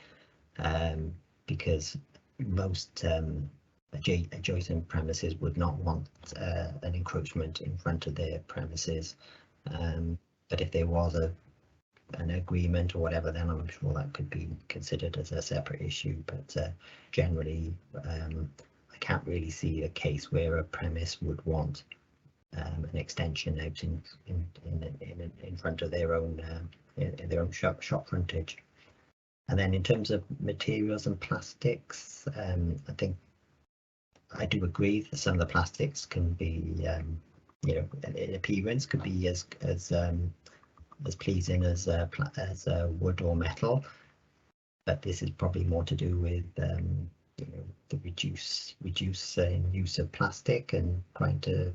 [SPEAKER 7] because most adjacent premises would not want an encroachment in front of their premises. But if there was an agreement or whatever, then I'm sure that could be considered as a separate issue. But generally, I can't really see a case where a premise would want an extension out in front of their own shop frontage. And then in terms of materials and plastics, I think I do agree that some of the plastics can be, in appearance could be as pleasing as wood or metal, but this is probably more to do with the reduce use of plastic and trying to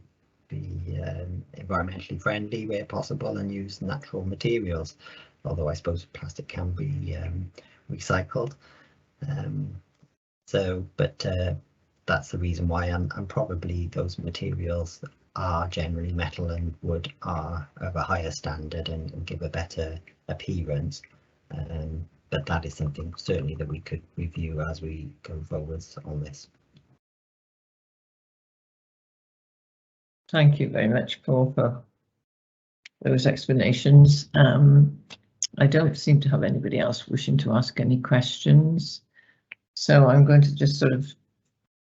[SPEAKER 7] be environmentally friendly where possible and use natural materials. although I suppose plastic can be recycled. But that's the reason why, and probably those materials are generally metal and wood are of a higher standard and give a better appearance. But that is something certainly that we could review as we go forwards on this.
[SPEAKER 1] Thank you very much, Paul, for those explanations. I don't seem to have anybody else wishing to ask any questions, so I'm going to just sort of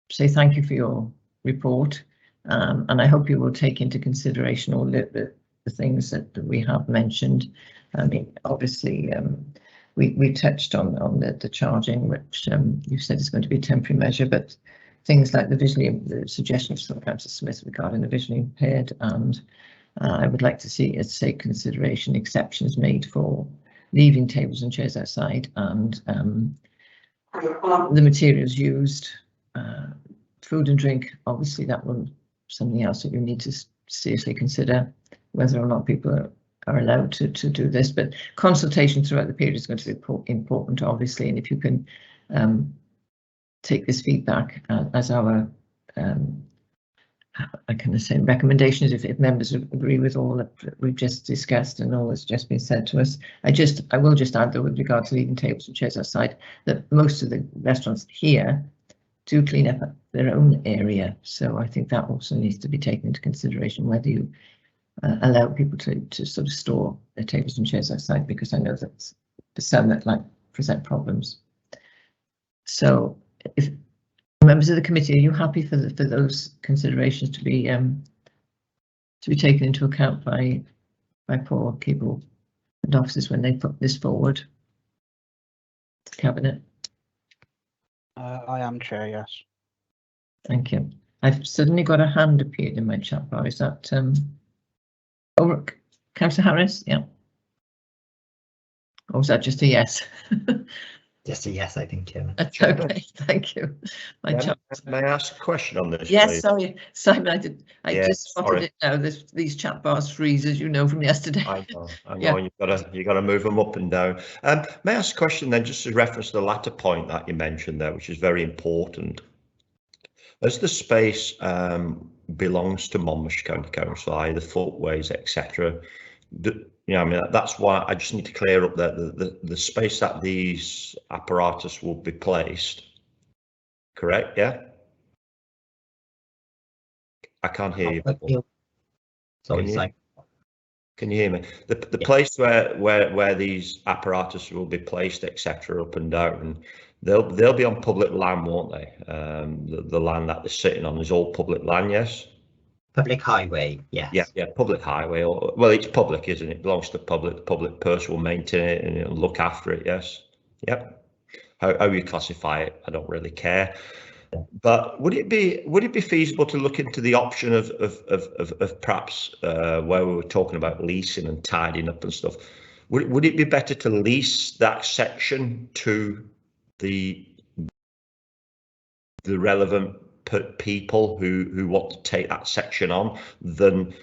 [SPEAKER 1] say thank you for your report, and I hope you will take into consideration all the things that we have mentioned. I mean, obviously, we touched on the charging, which you said is going to be a temporary measure, but things like the suggestions from Councillor Smith regarding the visually impaired, and I would like to see it say consideration exceptions made for leaving tables and chairs outside, and the materials used, food and drink. Obviously, that will something else that you need to seriously consider, whether or not people are allowed to do this. But consultation throughout the period is going to be important, obviously, and if you can take this feedback as our I can say recommendations, if members agree with all that we've just discussed and all that's just been said to us. I will just add that with regard to leaving tables and chairs outside, that most of the restaurants here do clean up their own area, so I think that also needs to be taken into consideration, whether you allow people to sort of store their tables and chairs outside, because I know that there's some that like present problems. So if members of the committee, are you happy for those considerations to be taken into account by Paul, Keeble and officers when they put this forward to Cabinet?
[SPEAKER 3] I am, Chair, yes.
[SPEAKER 1] Thank you. I've suddenly got a hand appeared in my chat bar. Is that Councillor Harris? Yeah. Or was that just a yes?
[SPEAKER 7] Just a yes, I think, Chairman.
[SPEAKER 1] That's okay, thank you.
[SPEAKER 11] May I ask a question on this?
[SPEAKER 1] Yes,
[SPEAKER 11] please?
[SPEAKER 1] Sorry, Simon. I
[SPEAKER 11] Yeah,
[SPEAKER 1] just spotted it now. These chat bars freeze, as you know from yesterday.
[SPEAKER 11] I know.
[SPEAKER 1] Yeah.
[SPEAKER 11] You've got to move them up and down. May I ask a question then, just to reference the latter point that you mentioned there, which is very important. As the space belongs to Monmouthshire County Council, i.e. the footways, etc., I mean, that's why I just need to clear up that the space that these apparatus will be placed. Correct? Yeah. I can't hear you.
[SPEAKER 7] Sorry,
[SPEAKER 11] can you hear me? The place where these apparatus will be placed, etc., up and down, they'll be on public land, won't they? The land that they're sitting on is all public land, yes.
[SPEAKER 7] Public highway, yes. Yeah,
[SPEAKER 11] public highway. Well, it's public, isn't it? It belongs to the public. The public person will maintain it and look after it. Yes. Yep. How you classify it, I don't really care. But would it be feasible to look into the option of perhaps where we were talking about leasing and tidying up and stuff? Would it be better to lease that section to the relevant people who want to take that section on than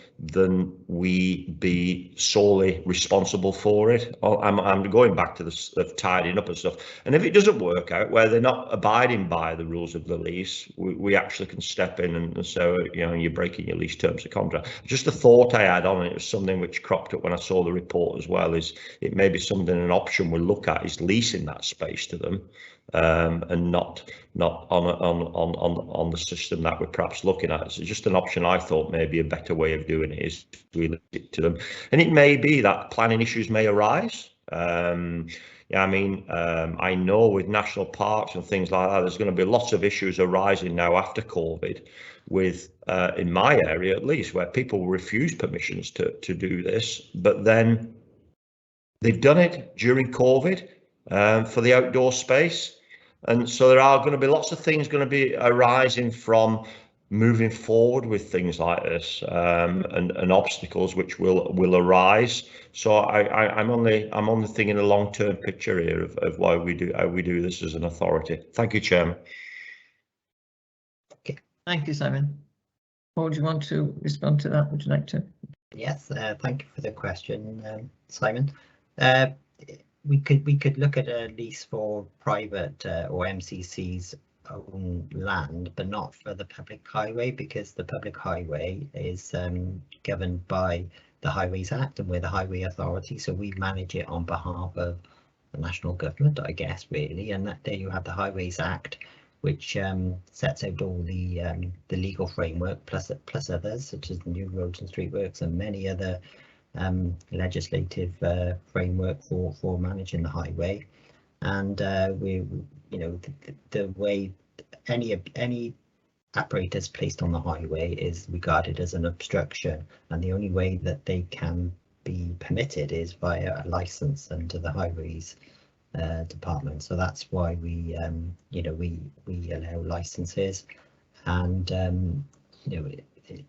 [SPEAKER 11] we be solely responsible for it? I'm going back to this of tidying up and stuff, and if it doesn't work out where they're not abiding by the rules of the lease, we actually can step in and so, you know, you're breaking your lease terms of contract. Just a thought I had on it, it was something which cropped up when I saw the report as well, is it may be something, an option we'll look at is leasing that space to them, and not on the system that we're perhaps looking at. It's just an option I thought maybe a better way of doing it is to lease it to them. And it may be that planning issues may arise. Yeah, I mean, I know with national parks and things like that, there's going to be lots of issues arising now after COVID with, in my area at least, where people refuse permissions to do this, but then they've done it during COVID for the outdoor space. And so there are going to be lots of things going to be arising from moving forward with things like this, and obstacles which will arise. So I'm only thinking a long-term picture here of how we do this as an authority. Thank you, Chairman.
[SPEAKER 1] Okay. Thank you, Simon. Paul, do you want to respond to that? Would you like to?
[SPEAKER 7] Yes, thank you for the question, Simon. we could look at a lease for private or MCC's own land, but not for the public highway, because the public highway is governed by the Highways Act, and we're the highway authority, so we manage it on behalf of the national government, I guess, really. And that there you have the Highways Act, which sets out all the legal framework, plus others such as the New Roads and Street Works and many other legislative framework for managing the highway. And the way any apparatus placed on the highway is regarded as an obstruction, and the only way that they can be permitted is via a license under the Highways Department. So that's why we allow licenses, and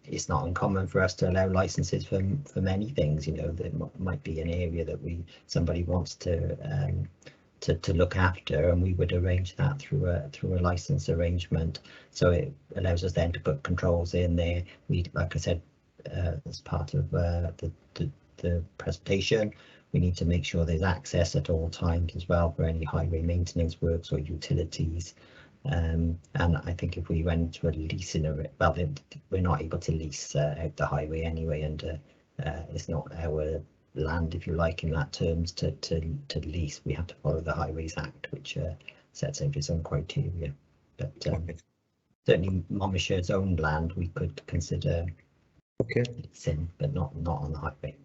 [SPEAKER 7] it's not uncommon for us to allow licenses for many things. There might be an area that somebody wants to look after, and we would arrange that through a license arrangement. So it allows us then to put controls in there. Like I said, as part of the presentation, we need to make sure there's access at all times as well for any highway maintenance works or utilities. And I think if we went to a leasing, we're not able to lease out the highway anyway, and it's not our land, if you like, in that terms to lease. We have to follow the Highways Act, which sets out its own criteria. But certainly Monmouthshire's own land we could consider leasing, but not on the highway.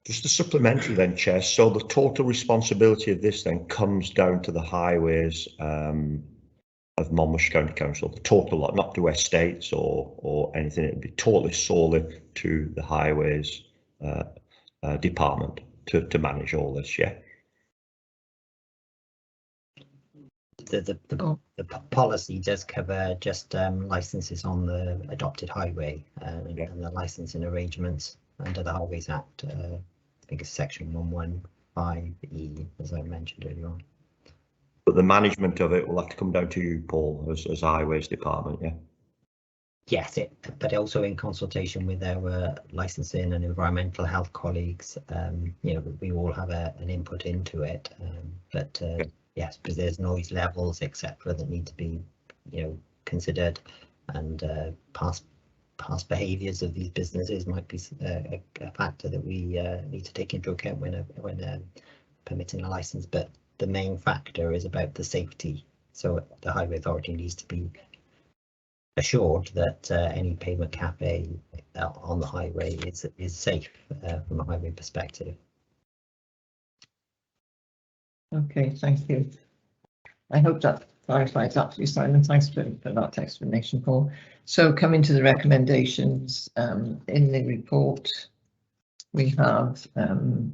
[SPEAKER 11] Just a supplementary then, Chair. So the total responsibility of this then comes down to the highways of Monmouthshire County Council, the total lot, not to estates or anything. It'd be totally solely to the highways department to manage all this. Yeah.
[SPEAKER 7] The policy does cover just licenses on the adopted highway and the licensing arrangements under the Highways Act. I think it's section 115E, as I mentioned earlier on.
[SPEAKER 11] But the management of it will have to come down to you, Paul, as Highways Department, yeah?
[SPEAKER 7] Yes, but also in consultation with our licensing and environmental health colleagues. We all have an input into it, yes, because there's noise levels, etc., that need to be, considered, and past behaviours of these businesses might be a factor that we need to take into account when permitting a license. But the main factor is about the safety. So the Highway Authority needs to be assured that any pavement cafe on the highway is safe from a highway perspective.
[SPEAKER 1] Okay, thank you. I hope that clarifies that for you, Simon. Thanks for that explanation, Paul. So coming to the recommendations in the report, we have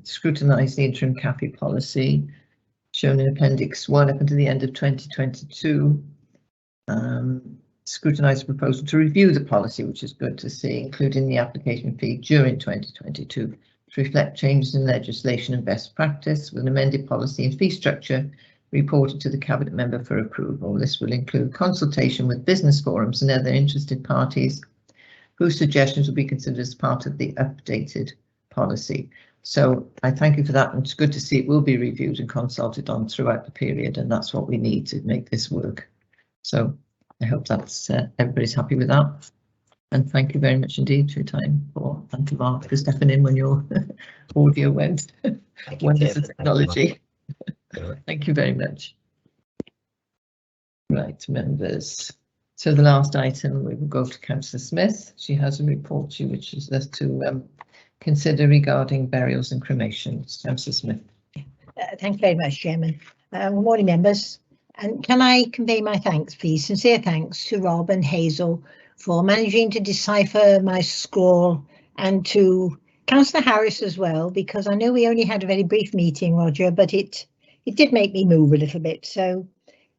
[SPEAKER 1] scrutinised the interim cafe policy shown in Appendix 1 up until the end of 2022. Scrutinise the proposal to review the policy, which is good to see, including the application fee during 2022 to reflect changes in legislation and best practice, with an amended policy and fee structure reported to the Cabinet Member for approval. This will include consultation with business forums and other interested parties whose suggestions will be considered as part of the updated policy. So I thank you for that, and it's good to see it will be reviewed and consulted on throughout the period, and that's what we need to make this work. So I hope that's everybody's happy with that. And thank you very much indeed for your time, Paul, and to Mark for stepping in when your audio went. Wonders of technology. Thank you very much. Right, members. So the last item, we will go to Councillor Smith. She has a report to you, which is us to consider regarding burials and cremations. Councillor Smith.
[SPEAKER 6] Thank you very much, Chairman. Good morning, members. And can I convey my thanks, please? Sincere thanks to Rob and Hazel for managing to decipher my scrawl, and to Councillor Harris as well, because I know we only had a very brief meeting, Roger, but it did make me move a little bit. So,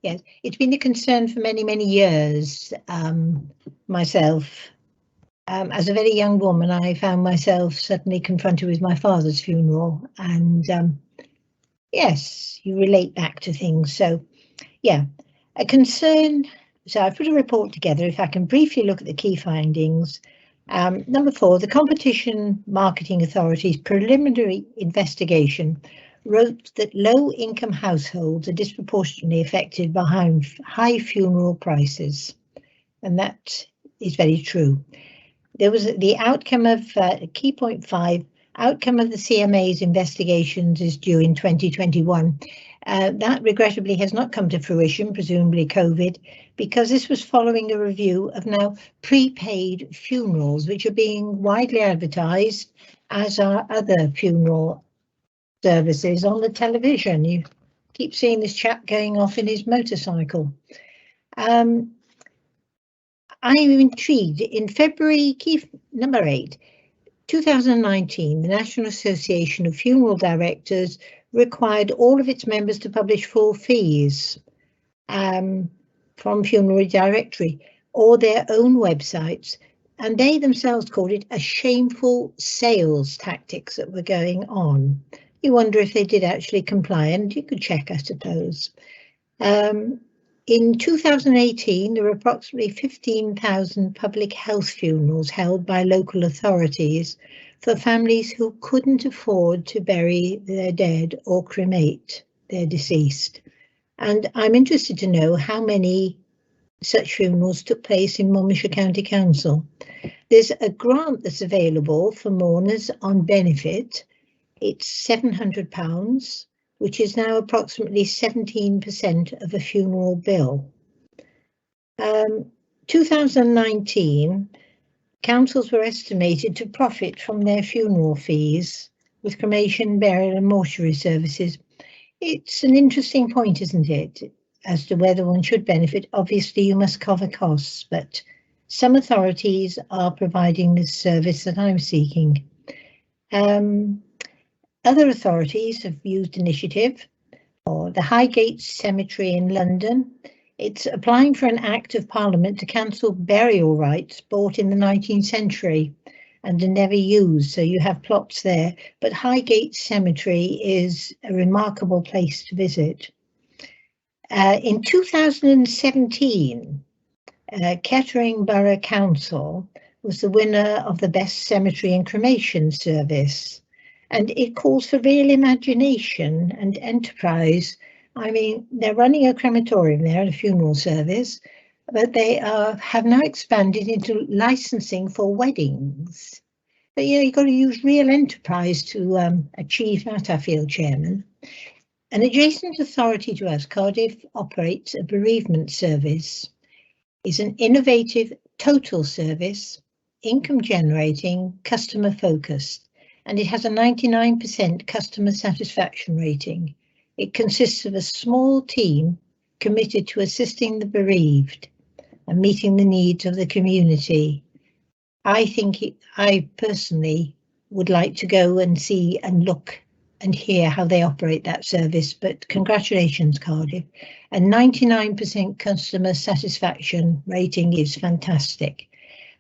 [SPEAKER 6] yes, it's been a concern for many, many years. Myself, as a very young woman, I found myself suddenly confronted with my father's funeral, and yes, you relate back to things. So, yeah, a concern. So I've put a report together. If I can briefly look at the key findings. Number 4, the Competition Marketing Authority's preliminary investigation wrote that low-income households are disproportionately affected by high funeral prices, and that is very true. There was the outcome of key point 5. Outcome of the CMA's investigations is due in 2021. That regrettably has not come to fruition, presumably COVID, because this was following a review of now prepaid funerals, which are being widely advertised, as are other funeral services on the television. You keep seeing this chap going off in his motorcycle. I'm intrigued. In February, key number 8, 2019, the National Association of Funeral Directors required all of its members to publish full fees from Funeral Directory or their own websites, and they themselves called it a shameful sales tactics that were going on. You wonder if they did actually comply, and you could check, I suppose. In 2018, there were approximately 15,000 public health funerals held by local authorities for families who couldn't afford to bury their dead or cremate their deceased. And I'm interested to know how many such funerals took place in Monmouthshire County Council. There's a grant that's available for mourners on benefit. It's £700, which is now approximately 17% of a funeral bill. 2019, councils were estimated to profit from their funeral fees with cremation, burial and mortuary services. It's an interesting point, isn't it, as to whether one should benefit. Obviously, you must cover costs, but some authorities are providing this service that I'm seeking. Other authorities have used initiative, or the Highgate Cemetery in London. It's applying for an Act of Parliament to cancel burial rights bought in the 19th century and are never used, so you have plots there. But Highgate Cemetery is a remarkable place to visit. In 2017, Kettering Borough Council was the winner of the Best Cemetery and Cremation Service, and it calls for real imagination and enterprise. I mean, they're running a crematorium there, a funeral service, but they have now expanded into licensing for weddings. But yeah, you've got to use real enterprise to achieve that, I feel, Chairman. An adjacent authority to us, Cardiff, operates a bereavement service. It's an innovative total service, income generating, customer focused, and it has a 99% customer satisfaction rating. It consists of a small team committed to assisting the bereaved and meeting the needs of the community. I personally would like to go and see and look and hear how they operate that service, but congratulations, Cardiff. A 99% customer satisfaction rating is fantastic.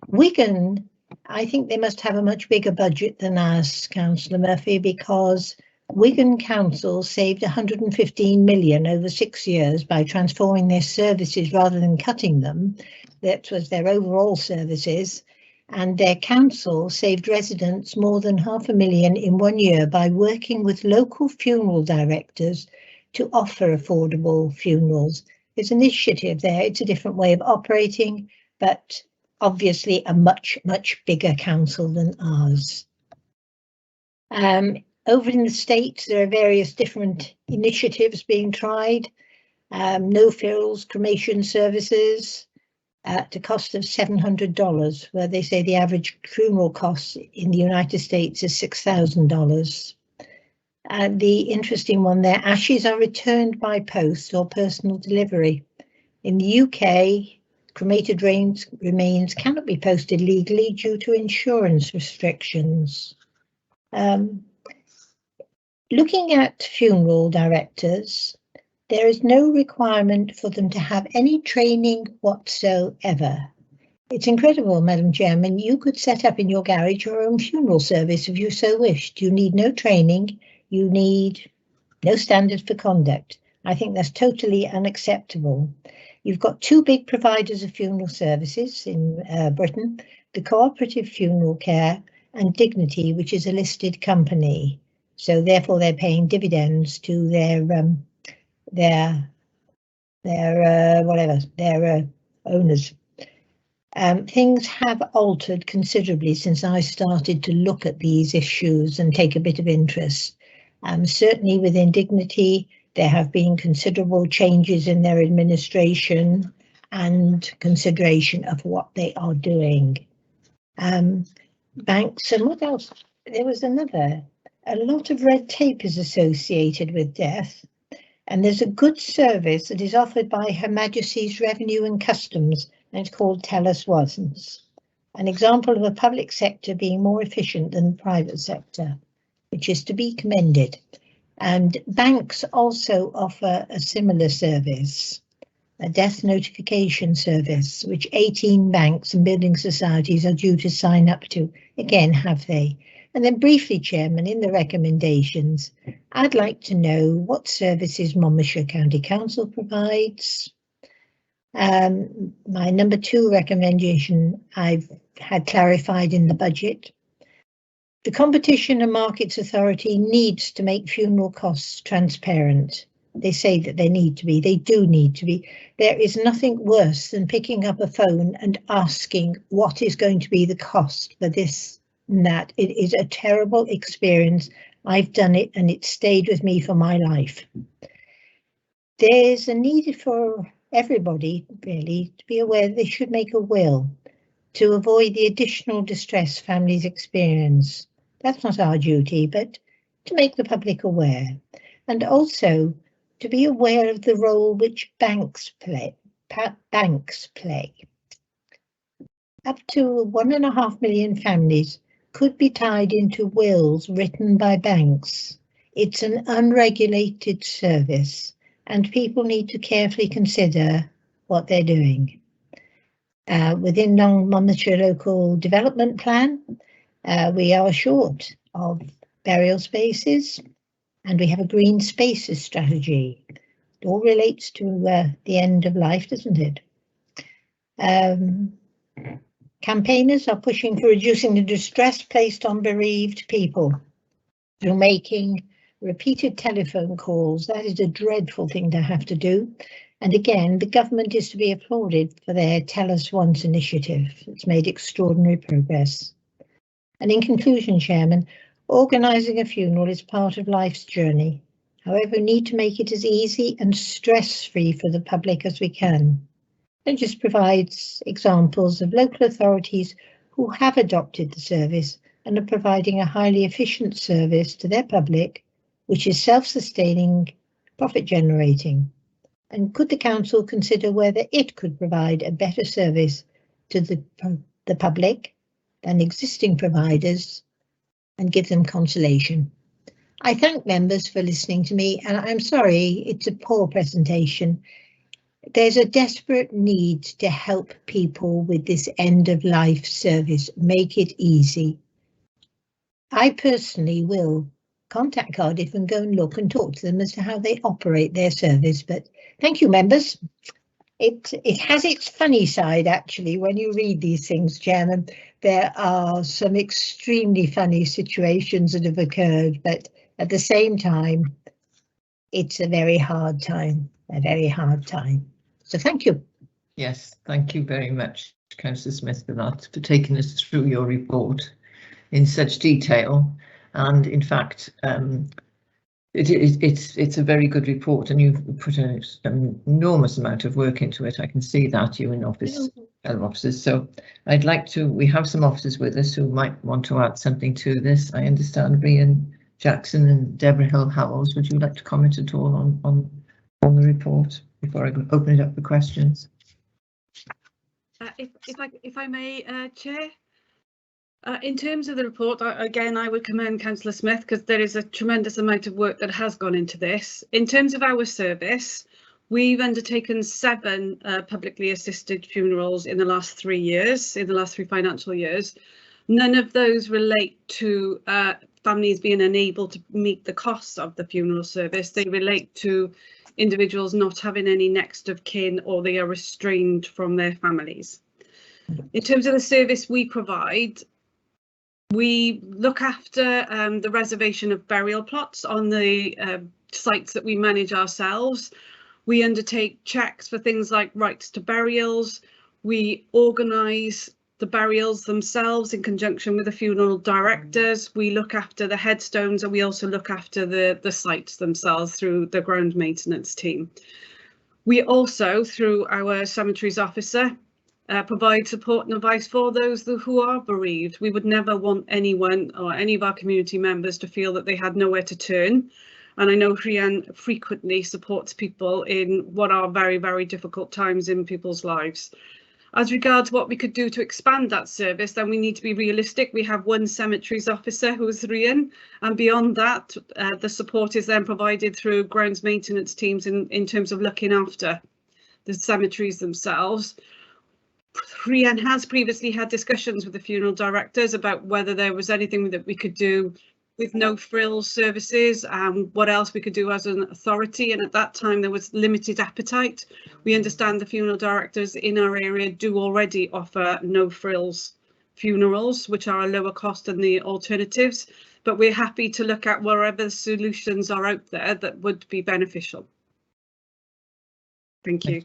[SPEAKER 6] Wigan, I think they must have a much bigger budget than ours, Councillor Murphy, because Wigan Council saved 115 million over 6 years by transforming their services rather than cutting them. That was their overall services. And their council saved residents more than £500,000 in 1 year by working with local funeral directors to offer affordable funerals. There's an initiative there. It's a different way of operating, but obviously a much, much bigger council than ours. Over in the States, there are various different initiatives being tried. No-frills cremation services at a cost of $700, where they say the average funeral cost in the United States is $6,000. And the interesting one there, ashes are returned by post or personal delivery. In the UK, cremated remains cannot be posted legally due to insurance restrictions. Looking at funeral directors, there is no requirement for them to have any training whatsoever. It's incredible, Madam Chairman. You could set up in your garage your own funeral service if you so wished. You need no training. You need no standards for conduct. I think that's totally unacceptable. You've got two big providers of funeral services in Britain, the Cooperative Funeral Care and Dignity, which is a listed company. So therefore they're paying dividends to their owners. Things have altered considerably since I started to look at these issues and take a bit of interest. Certainly within Dignity, there have been considerable changes in their administration and consideration of what they are doing. Banks and what else? There was a lot of red tape is associated with death, and there's a good service that is offered by Her Majesty's Revenue and Customs, and it's called Tell Us Wasn't. An example of a public sector being more efficient than the private sector, which is to be commended. And banks also offer a similar service, a death notification service, which 18 banks and building societies are due to sign up to. Again, have they? And then briefly, Chairman, in the recommendations, I'd like to know what services Monmouthshire County Council provides. My number 2 recommendation I've had clarified in the budget. The Competition and Markets Authority needs to make funeral costs transparent. They say that they need to be, they do need to be. There is nothing worse than picking up a phone and asking what is going to be the cost for this and that. It is a terrible experience. I've done it and it stayed with me for my life. There's a need for everybody really to be aware they should make a will to avoid the additional distress families experience. That's not our duty, but to make the public aware, and also to be aware of the role which banks play. Up to 1.5 million families could be tied into wills written by banks. It's an unregulated service, and people need to carefully consider what they're doing. Within Monmouthshire Local Development Plan, we are short of burial spaces, and we have a green spaces strategy. It all relates to the end of life, doesn't it? Campaigners are pushing for reducing the distress placed on bereaved people through making repeated telephone calls. That is a dreadful thing to have to do. And again, the government is to be applauded for their Tell Us Once initiative. It's made extraordinary progress. And in conclusion, Chairman, organising a funeral is part of life's journey. However, we need to make it as easy and stress-free for the public as we can. It just provides examples of local authorities who have adopted the service and are providing a highly efficient service to their public, which is self-sustaining, profit-generating. And could the council consider whether it could provide a better service to the public than existing providers and give them consolation? I thank members for listening to me, and I'm sorry it's a poor presentation. There's a desperate need to help people with this end of life service, make it easy. I personally will contact Cardiff and go and look and talk to them as to how they operate their service, but thank you, members. It has its funny side, actually, when you read these things, Chairman. There are some extremely funny situations that have occurred, but at the same time, it's a very hard time, So thank you.
[SPEAKER 1] Yes, thank you very much, Councillor Smith, for that, for taking us through your report in such detail. And in fact, it's a very good report, and you've put an enormous amount of work into it. I can see that, you in office, other officers. So I'd like to, we have some officers with us who might want to add something to this. I understand Brian Jackson and Deborah Hill-Howells. Would you like to comment at all on the report before I open it up for questions?
[SPEAKER 12] If I may, Chair. In terms of the report, again, I would commend Councillor Smith because there is a tremendous amount of work that has gone into this. In terms of our service, we've undertaken 7 publicly assisted funerals in the last 3 years, in the last 3 financial years. None of those relate to families being unable to meet the costs of the funeral service. They relate to individuals not having any next of kin, or they are restrained from their families. In terms of the service we provide, We look after the reservation of burial plots on the sites that we manage ourselves. We undertake checks for things like rights to burials. We organise the burials themselves in conjunction with the funeral directors. We look after the headstones, and we also look after the sites themselves through the ground maintenance team. We also, through our cemeteries officer, provide support and advice for those who are bereaved. We would never want anyone or any of our community members to feel that they had nowhere to turn. And I know Rhian frequently supports people in what are very, very difficult times in people's lives. As regards what we could do to expand that service, then we need to be realistic. We have one cemeteries officer who is Rhian, and beyond that, the support is then provided through grounds maintenance teams in terms of looking after the cemeteries themselves. Rhian has previously had discussions with the funeral directors about whether there was anything that we could do with no frills services and what else we could do as an authority, and at that time there was limited appetite. We understand the funeral directors in our area do already offer no frills funerals, which are a lower cost than the alternatives, but we're happy to look at wherever solutions are out there that would be beneficial. Thank you.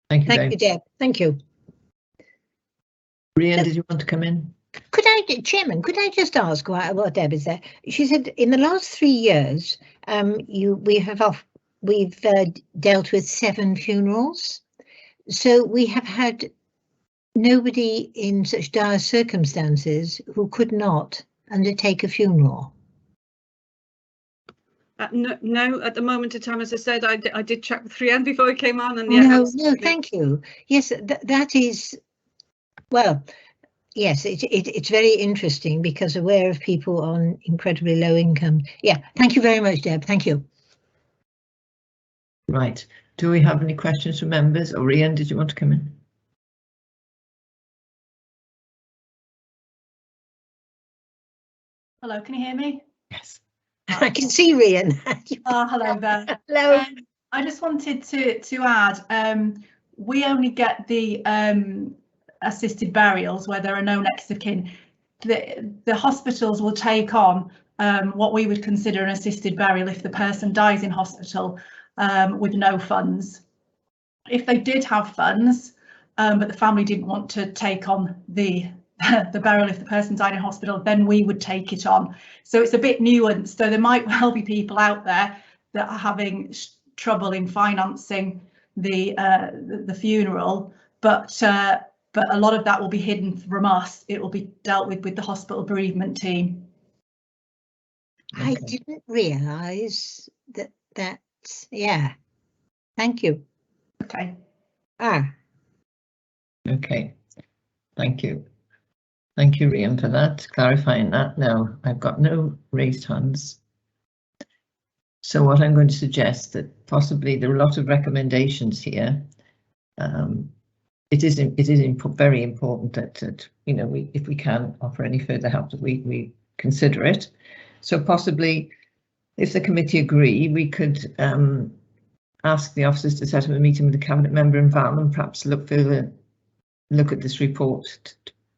[SPEAKER 1] Thank you,
[SPEAKER 6] Thank you, Deb. Thank you.
[SPEAKER 1] Rhian, did you want to come in?
[SPEAKER 6] Could I, Chairman, could I just ask what Deb is there? She said in the last 3 years, we've dealt with 7 funerals. So we have had nobody in such dire circumstances who could not undertake a funeral.
[SPEAKER 12] No, at the moment in time, as I said, I did check with Rhian before I came on, and
[SPEAKER 6] yeah, no, thank you. Yes, that is, well, yes, it's very interesting because aware of people on incredibly low income. Yeah, thank you very much, Deb. Thank you.
[SPEAKER 1] Right. Do we have any questions from members? Or Rhian, did you want to come in?
[SPEAKER 13] Hello, can you hear me?
[SPEAKER 1] Yes.
[SPEAKER 6] I can see Rhian.
[SPEAKER 13] Hello there.
[SPEAKER 6] Hello.
[SPEAKER 13] I just wanted to add, we only get the assisted burials where there are no next of kin. The hospitals will take on what we would consider an assisted burial if the person dies in hospital with no funds. If they did have funds, but the family didn't want to take on the burial if the person died in hospital, then we would take it on. So it's a bit nuanced. So there might well be people out there that are having trouble in financing the funeral, but a lot of that will be hidden from us. It will be dealt with the hospital bereavement team.
[SPEAKER 6] I didn't realise that. Yeah. Thank you.
[SPEAKER 13] Okay.
[SPEAKER 1] Okay. Thank you. Thank you, Rhian, for that, clarifying that. Now, I've got no raised hands. So what I'm going to suggest that possibly there are a lot of recommendations here. It is very important that you know, if we can offer any further help, that we consider it. So possibly, if the committee agree, we could ask the officers to set up a meeting with the cabinet member and Val, and perhaps look at this report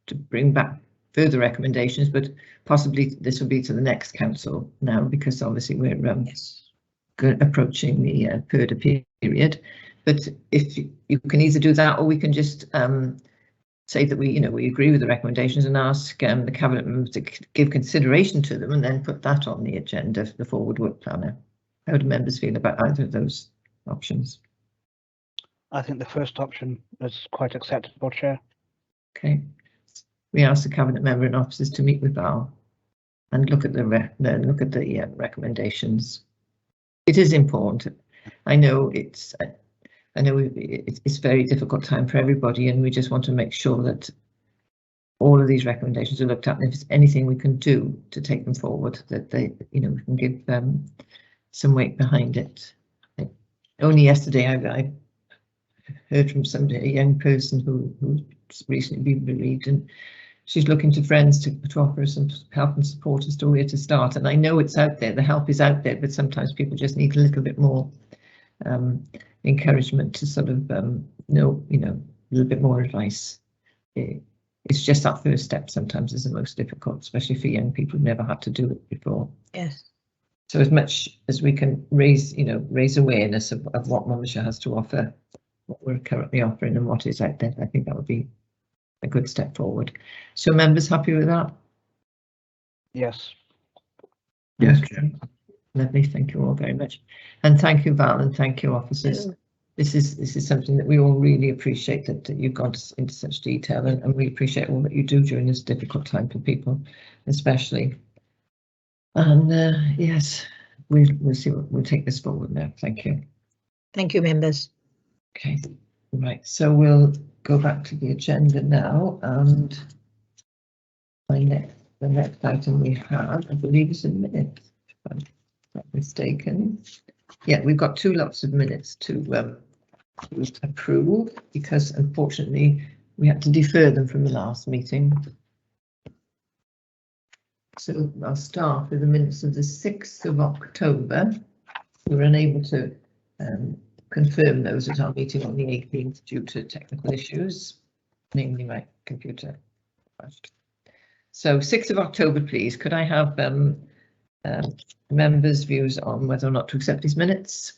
[SPEAKER 1] to bring back further recommendations, but possibly this will be to the next council now, because obviously we're approaching the PERDA period. But if you can either do that, or we can just say that we agree with the recommendations and ask the cabinet members to give consideration to them, and then put that on the agenda for the forward work planner. How do members feel about either of those options?
[SPEAKER 3] I think the first option is quite acceptable, Chair.
[SPEAKER 1] Okay. We ask the cabinet member and officers to meet with Val and look at the recommendations. It is important. I know it's a very difficult time for everybody, and we just want to make sure that all of these recommendations are looked at, and if there's anything we can do to take them forward, that we can give some weight behind it. Only yesterday I heard from somebody, a young person who's recently been bereaved, and she's looking to friends to offer some help and support as to where to start. And I know it's out there, the help is out there, but sometimes people just need a little bit more encouragement to sort of know, a little bit more advice. it's just that first step sometimes is the most difficult, especially for young people who've never had to do it before.
[SPEAKER 6] Yes.
[SPEAKER 1] So as much as we can raise awareness of what Monmouthshire has to offer, what we're currently offering and what is out there, I think that would be a good step forward. So members happy with that?
[SPEAKER 3] Yes.
[SPEAKER 10] Yes.
[SPEAKER 1] Okay. Lovely, thank you all very much. And thank you, Val, and thank you, officers. This is something that we all really appreciate, that you've gone into such detail, and we appreciate all that you do during this difficult time for people, especially. And yes, we'll see we'll take this forward now. Thank you.
[SPEAKER 6] Thank you, members.
[SPEAKER 1] Okay, right, so we'll go back to the agenda now, and the next item we have, I believe, is in minutes, if I'm not mistaken. Yeah, we've got 2 lots of minutes to approve, because unfortunately we had to defer them from the last meeting. So I'll start with the minutes of the 6th of October. We were unable to confirm those at our meeting on the 18th due to technical issues, namely my computer crashed. So 6th of October, please, could I have members' views on whether or not to accept these minutes?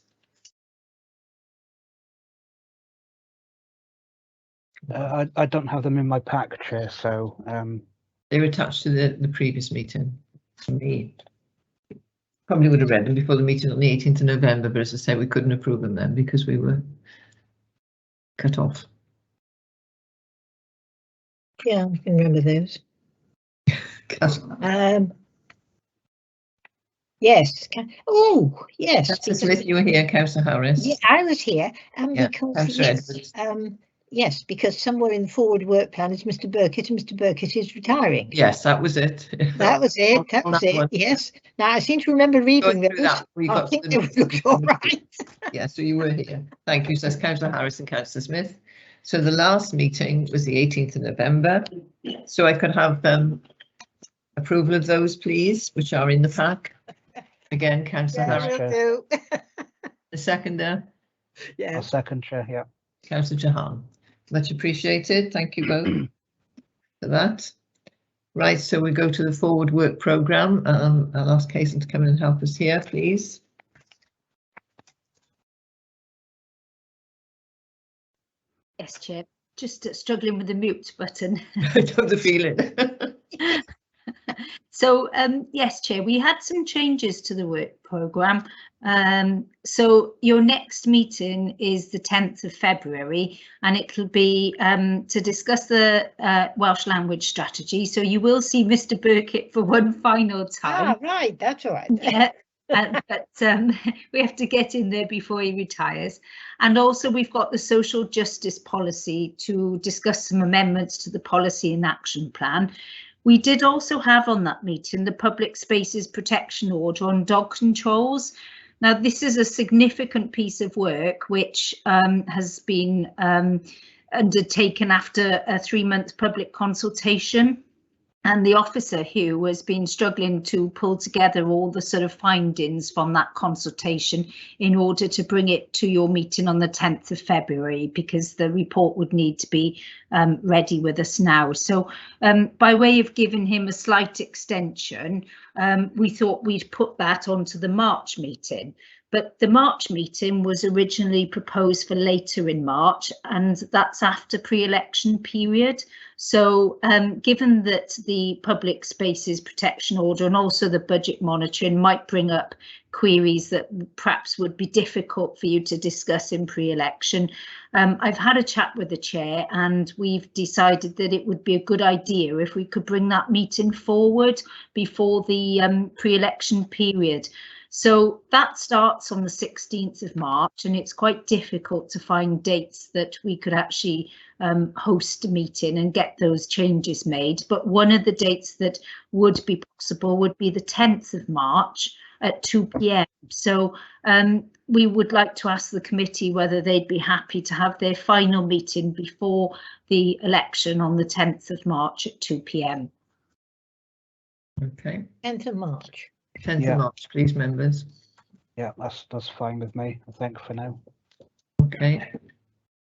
[SPEAKER 3] I don't have them in my pack, Chair, so
[SPEAKER 1] they were attached to the previous meeting. For me, probably would have read them before the meeting on the 18th of November, but as I say, we couldn't approve them then because we were cut off.
[SPEAKER 6] Yeah, I can remember those. Yes. Oh, yes.
[SPEAKER 1] Councillor Smith, you were here. Councillor Harris.
[SPEAKER 6] Yeah, I was here,
[SPEAKER 1] Yeah,
[SPEAKER 6] because yes, because somewhere in the forward work plan is Mr. Burkett, and Mr. Burkett is retiring.
[SPEAKER 1] Yes, that was it.
[SPEAKER 6] That was it. That was it. Yes. Now I seem to remember reading those. I think they looked all right.
[SPEAKER 1] Yeah, so you were here. Thank you. So that's Councillor Harris and Councillor Smith. So the last meeting was the 18th of November. So I could have approval of those, please, which are in the pack. Again, Councillor Harris. The seconder.
[SPEAKER 3] Yeah. I'll second, Chair. Yeah.
[SPEAKER 1] Councillor Jahan. Much appreciated. Thank you both for that. Right, so we go to the forward work programme. I'll ask Hazel to come in and help us here, please.
[SPEAKER 14] Yes, Chair. Just struggling with the mute button.
[SPEAKER 1] I know the feeling.
[SPEAKER 14] So yes, Chair, we had some changes to the work programme. So your next meeting is the 10th of February, and it'll be to discuss the Welsh language strategy. So you will see Mr. Burkett for one final time.
[SPEAKER 6] Ah, right, that's all right.
[SPEAKER 14] Yeah. But we have to get in there before he retires. And also we've got the social justice policy to discuss some amendments to the policy and action plan. We did also have on that meeting the public spaces protection order on dog controls. Now this is a significant piece of work which has been undertaken after a 3-month public consultation. And the officer, Hugh, has been struggling to pull together all the sort of findings from that consultation in order to bring it to your meeting on the 10th of February, because the report would need to be ready with us now. So by way of giving him a slight extension, we thought we'd put that onto the March meeting. But the March meeting was originally proposed for later in March, and that's after pre-election period. So given that the public spaces protection order and also the budget monitoring might bring up queries that perhaps would be difficult for you to discuss in pre-election, I've had a chat with the chair and we've decided that it would be a good idea if we could bring that meeting forward before the pre-election period. So that starts on the 16th of March, and it's quite difficult to find dates that we could actually host a meeting and get those changes made. But one of the dates that would be possible would be the 10th of March at 2 p.m. So we would like to ask the committee whether they'd be happy to have their final meeting before the election on the 10th of March at 2 p.m.
[SPEAKER 1] Okay.
[SPEAKER 6] 10th of March.
[SPEAKER 1] 10th of March, please, members.
[SPEAKER 3] Yeah, that's fine with me, I think, for now.
[SPEAKER 1] Okay.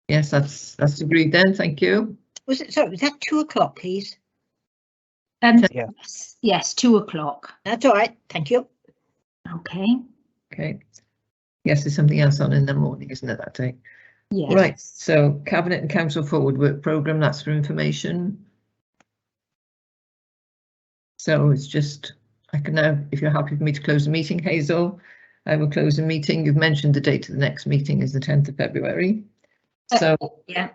[SPEAKER 1] Yes, that's agreed then. Thank you.
[SPEAKER 6] Was it, sorry, was that 2 o'clock, please?
[SPEAKER 3] Yeah.
[SPEAKER 14] Yes, 2 o'clock.
[SPEAKER 6] That's all right, thank you.
[SPEAKER 14] Okay.
[SPEAKER 1] Okay. Yes, there's something else on in the morning, isn't it, that day?
[SPEAKER 14] Yes.
[SPEAKER 1] Right, so Cabinet and Council Forward Work Programme, that's for information. So it's just, I can now, if you're happy for me to close the meeting, Hazel, I will close the meeting. You've mentioned the date of the next meeting is the 10th of February. So,
[SPEAKER 14] Yeah.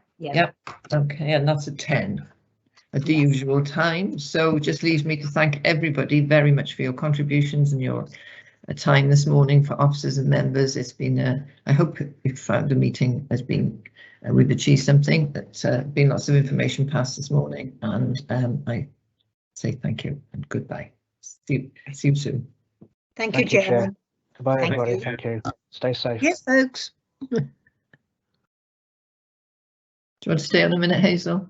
[SPEAKER 1] okay, and that's at 10 at the usual time. So it just leaves me to thank everybody very much for your contributions and your time this morning for officers and members. It's been, I hope you've found the meeting has been, we've achieved something. That's been lots of information passed this morning, and I say thank you and goodbye. See you soon.
[SPEAKER 6] Thank you, Chairman.
[SPEAKER 3] Goodbye,
[SPEAKER 6] Thank
[SPEAKER 3] everybody.
[SPEAKER 6] you.
[SPEAKER 3] Thank you. Stay safe.
[SPEAKER 6] Yes, folks.
[SPEAKER 1] Do you want to stay on a minute, Hazel?